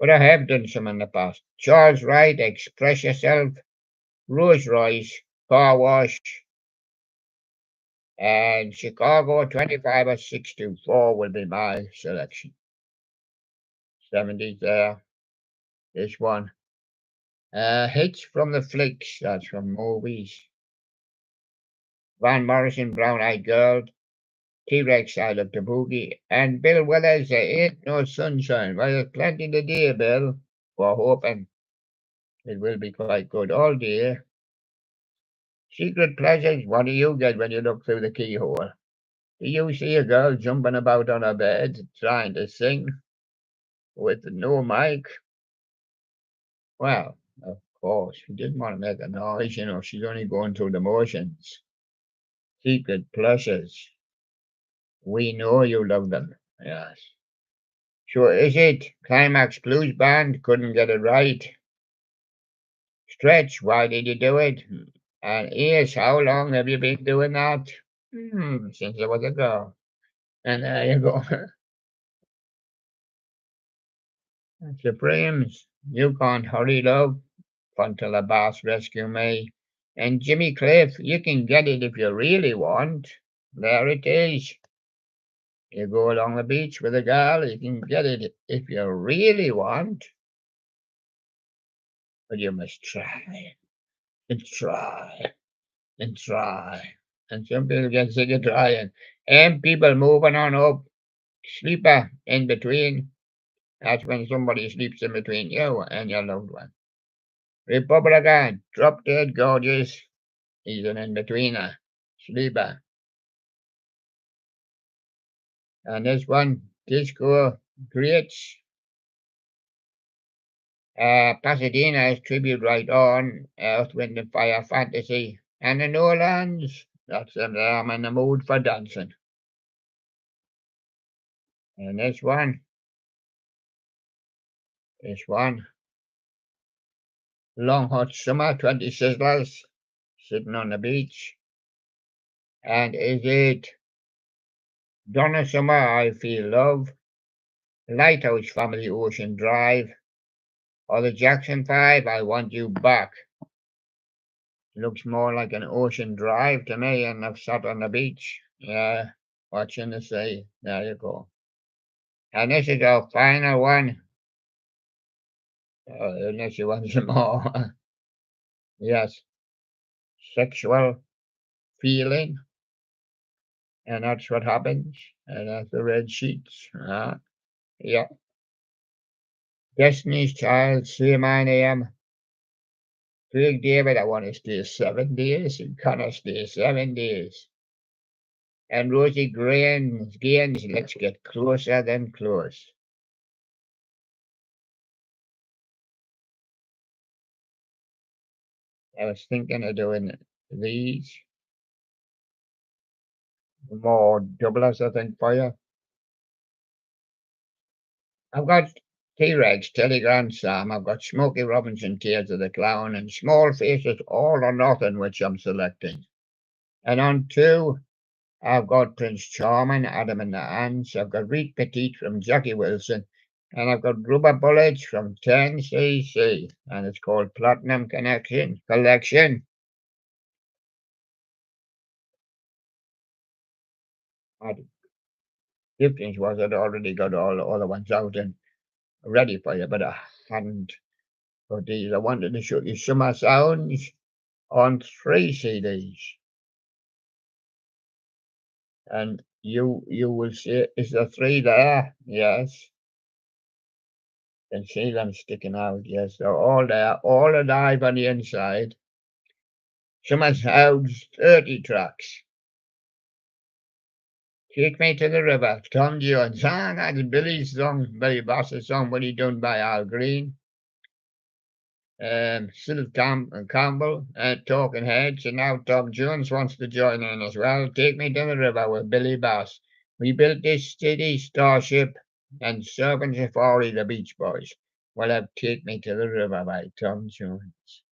but I have done some in the past. Charles Wright, Express Yourself, Rolls Royce, Car Wash, and Chicago 25 or 624 will be my selection. 70s there. This one. Hits from the flicks, that's from movies. Van Morrison, Brown Eyed Girl, T-Rex, I Love to Boogie, and Bill Withers, There Ain't No Sunshine. Well, there's plenty to do, Bill. We're hoping it will be quite good all day. Secret pleasures, what do you get when you look through the keyhole? Do you see a girl jumping about on her bed trying to sing with no mic? Well, of course, she didn't want to make a noise, she's only going through the motions. Secret pleasures. We know you love them. Yes. So is it Climax Blues Band? Couldn't get it right. Stretch, why did you do it? And yes, how long have you been doing that? Since I was a girl. And there you go. Supremes, you can't hurry love. until the boss rescue me. And Jimmy Cliff, you can get it if you really want. There it is. You go along the beach with a girl, you can get it if you really want. But you must try and try and try. And some people get sick of trying. And people moving on up, sleeper in between. That's when somebody sleeps in between you and your loved one. Republican, drop dead gorgeous. He's an in-betweener, sleeper. And this one, Disco Greats. Pasadena's tribute right on, Earth, Wind and Fire Fantasy. And the New Orleans, that's them there, I'm in the mood for dancing. And this one, Long Hot Summer, 20 Sizzlers, sitting on the beach. And is it Donna Summer, I Feel Love, Lighthouse Family Ocean Drive, or the Jackson 5, I Want You Back? Looks more like an ocean drive to me, and I've sat on the beach. Yeah, watching the sea. There you go. And this is our final one. Unless you want some more. Yes. Sexual feeling. And that's what happens. And that's the red sheets. Yeah. Destiny's Child, same I am. Craig David, I want to stay 7 days. And Connor stay 7 days. And Rosie Gaines, let's get closer than close. I was thinking of doing these more doublers, I think, for you. I've got T-Rex, Telegram Sam, I've got Smokey Robinson, Tears of the Clown, and Small Faces, All or Nothing, which I'm selecting. And on 2, I've got Prince Charming, Adam and the Ants, I've got Reed Petite from Jackie Wilson, and I've got Rubber Bullets from 10cc, and it's called Platinum Collection. Difference was I'd already got all the other ones out and ready for you, but I hadn't put these. I wanted to show you summer sounds on 3 CDs. And you will see, is the 3 there? Yes. You can see them sticking out, yes. They're all there, all alive on the inside. Summer sounds, 30 tracks. Take Me to the River, Tom Jones. That's Billy's song, Billy Boss's song, what he done by Al Green. Still Campbell, Talking Heads, and now Tom Jones wants to join in as well. Take Me to the River with Billy Bass. We built this city, Starship, and Servant Safari, the Beach Boys. We'll have Take Me to the River by Tom Jones.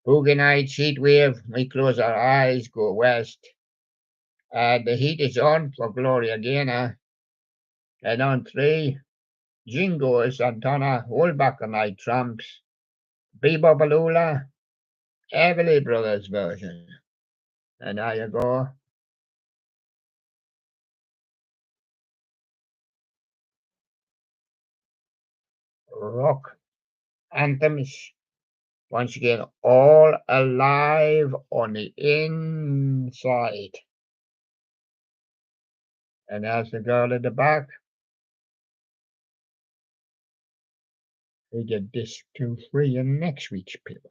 Boogie Nights, Heat Wave, we close our eyes, go west. The heat is on for Gloria Gaynor. And on 3, Jingo Santana, Hold Back the Night Tramps, Bebop Alula, Everly Brothers version. And there you go. Rock anthems. Once again, all alive on the inside. And there's the girl at the back. We get this 2 free in next week's paper.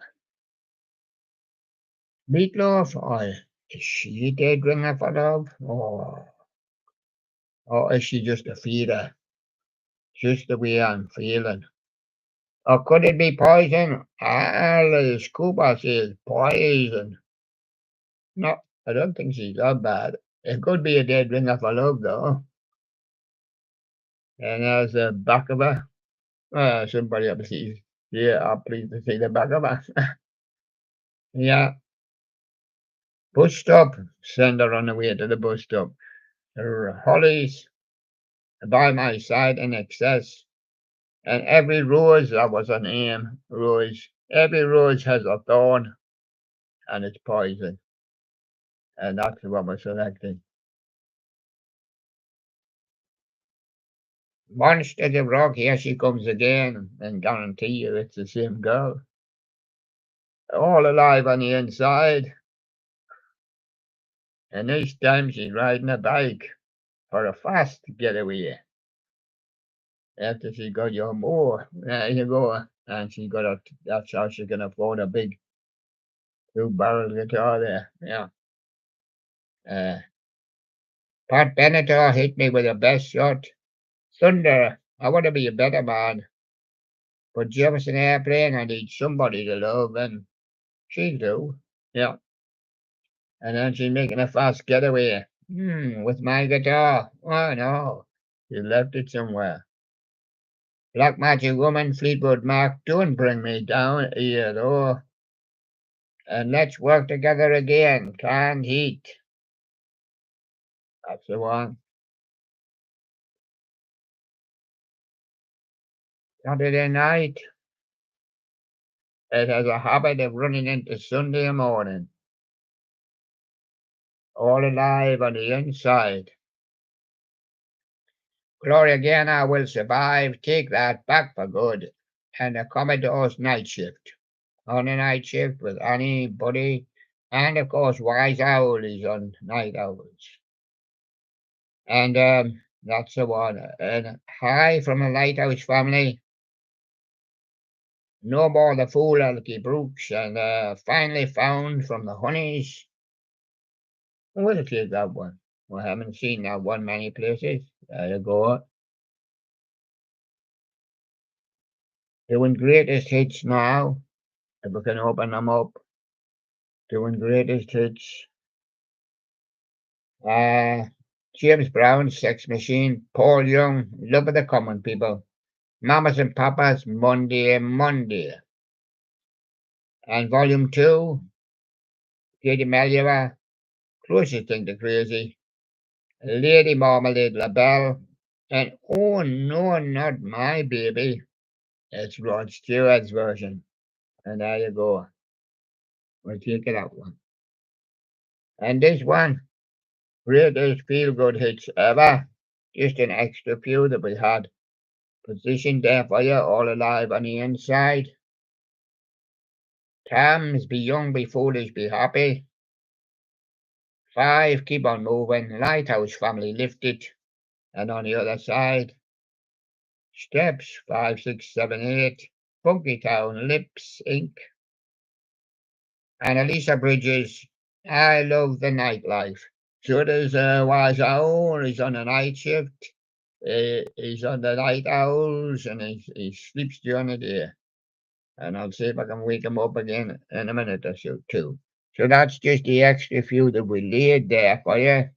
Meatloaf, is she a dead ringer for love? Or is she just a feeder? Just the way I'm feeling. Or could it be poison? As Cooper says, poison. No, I don't think she's that bad. It could be a dead ringer for love, though. And there's the back of her. Somebody up sees. Yeah, I'm pleased to see the back of her. Yeah. Bus stop. Send her on the way to the bus stop. Hollies by my side in excess. And every rose, that was an aim, rose Every rose has a thorn and it's poison, and that's what we're selecting. Monster the Rock, here she comes again, and guarantee you it's the same girl. All alive on the inside, and this time she's riding a bike for a fast getaway. After she got your more, there you go. And she got a, that's how she can afford a big two-barrel guitar there. Yeah. Uh, Pat Benatar hit me with a best shot. Thunder, I want to be a better man. But Jefferson Airplane, I need somebody to love, and she do. Yeah. And then she's making a fast getaway. With my guitar. Oh no. You left it somewhere. Black Magic Woman, Fleetwood Mac, don't bring me down here though. And let's work together again. Canned Heat. That's the one. Saturday night. It has a habit of running into Sunday morning. All alive on the inside. Gloria Gaynor will survive. Take that back for good. And the Commodore's night shift. On a night shift with Annie, Buddy, and of course Wise Owl is on Night Owls. And that's the one. And hi from the Lighthouse family. No more the fool Elkie Brooks, and finally found from the Honeys. We'll take that one. We haven't seen that one many places. There you go. Doing greatest hits now. If we can open them up. Doing greatest hits. James Brown, Sex Machine, Paul Young, Love of the Common People, Mamas and Papas, Monday, Monday. And Volume 2, Katie Melua, Closest Thing to Crazy, Lady Marmalade LaBelle, and Oh No, Not My Baby. It's Rod Stewart's version. And there you go. We'll take it out one. And this one, greatest feel-good hits ever. Just an extra few that we had. Position there for you, all alive on the inside. Tams, be young, be foolish, be happy. 5, keep on moving. Lighthouse family lifted. And on the other side, Steps, 5, 6, 7, 8. Funky Town, Lips, Inc. And Alicia Bridges, I love the nightlife. So there's Wise Owl, he's on a night shift. He's on the Night Owls, and he sleeps during the day. And I'll see if I can wake him up again in a minute or so, too. So that's just the extra few that we laid there for you.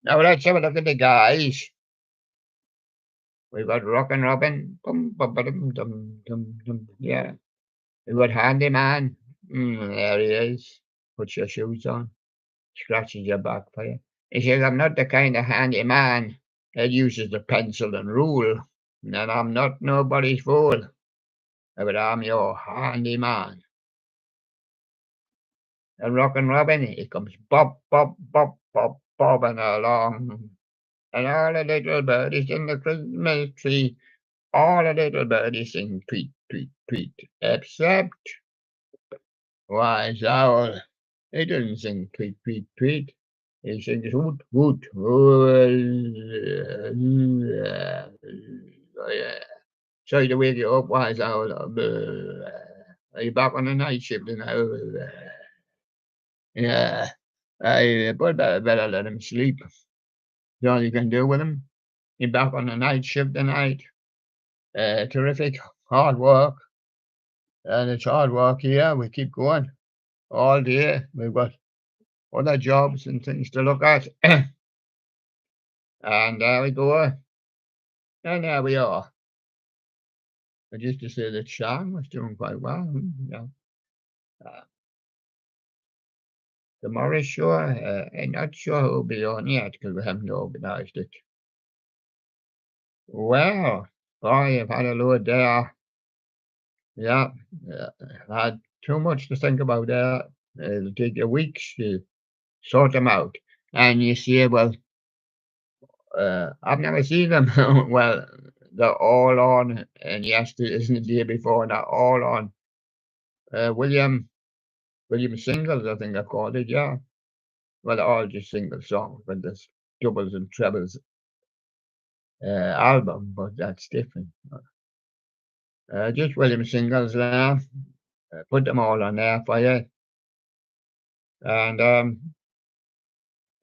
Now let's have a look at the guys. We've got Rockin' Robin. Yeah. We've got Handyman. There he is. Puts your shoes on. Scratches your back for you. He says, I'm not the kind of handyman that uses the pencil and rule. And I'm not nobody's fool. But I'm your handyman. And Rockin' Robin, he comes bob, bob, bob, bob, bobbing along. And all the little birdies in the Christmas tree, all the little birdies sing tweet, tweet, tweet, except Wise Owl. He doesn't sing tweet, tweet, tweet. He sings hoot, hoot, hoot. Oh, yeah. Sorry to wake you up, Wise Owl. Are you back on the night shift now? Yeah. But better let him sleep. That's all you can do with him. He's back on the night shift tonight. Terrific. Hard work. And it's hard work here. We keep going all day. We've got other jobs and things to look at. And there we go. And there we are. But just to say that Sean was doing quite well. Yeah. The Morris Show, I'm not sure who'll be on yet because we haven't organised it. Well, boy, I've had a load there. Yeah, yeah. I had too much to think about there. It'll take you weeks to sort them out. And you say, well, I've never seen them. Well, they're all on, and yesterday isn't the day before, they're all on. William singles, I think they've called it, yeah. Well, they're all just single songs, but there's doubles and trebles album, but that's different. Just William singles there. Put them all on there for you, and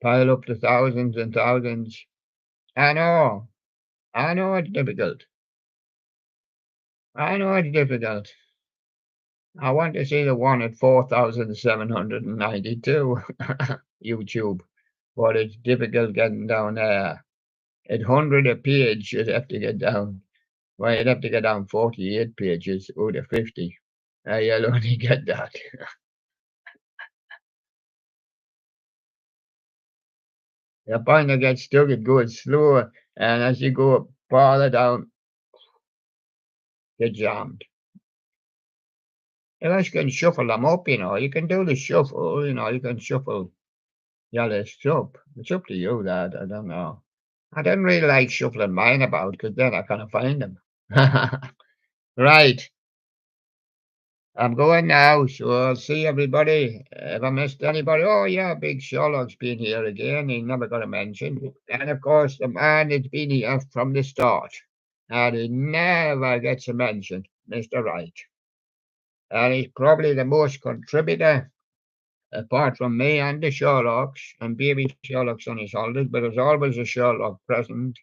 pile up the thousands and thousands. I know, I know it's difficult. I know it's difficult. I want to see the one at 4,792 YouTube, but it's difficult getting down there. At 100 a page, you'd have to get down. Well, you'd have to get down 48 pages out of 50. You'll only get that. You find to get stuck, it goes slower, and as you go farther down, get jammed. Unless you can shuffle them up, you can do the shuffle, you can shuffle your list up. It's up to you that, I don't know. I don't really like shuffling mine about because then I can't find them. Right, I'm going now, so I'll see everybody. If I missed anybody, oh yeah, Big Sherlock's been here again. He never got a mention. And of course, the man that's been here from the start, and he never gets a mention, Mr. Wright. And he's probably the most contributor, apart from me and the Sherlocks, and baby Sherlock's on his holidays, but there's always a Sherlock present.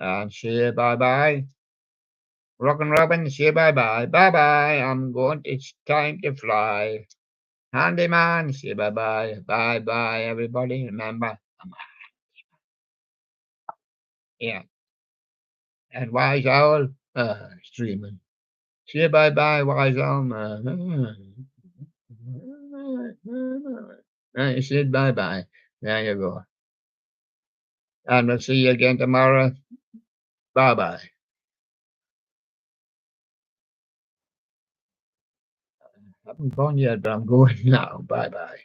And say bye bye. Rock and Robin, say bye bye. Bye bye. It's time to fly. Handyman, say bye bye. Bye bye, everybody. Remember, yeah. And Wise Owl, streaming. Say bye bye, Wise Owl. You said bye bye. There you go. And we'll see you again tomorrow. Bye bye. Haven't gone yet, but I'm going now. Bye bye.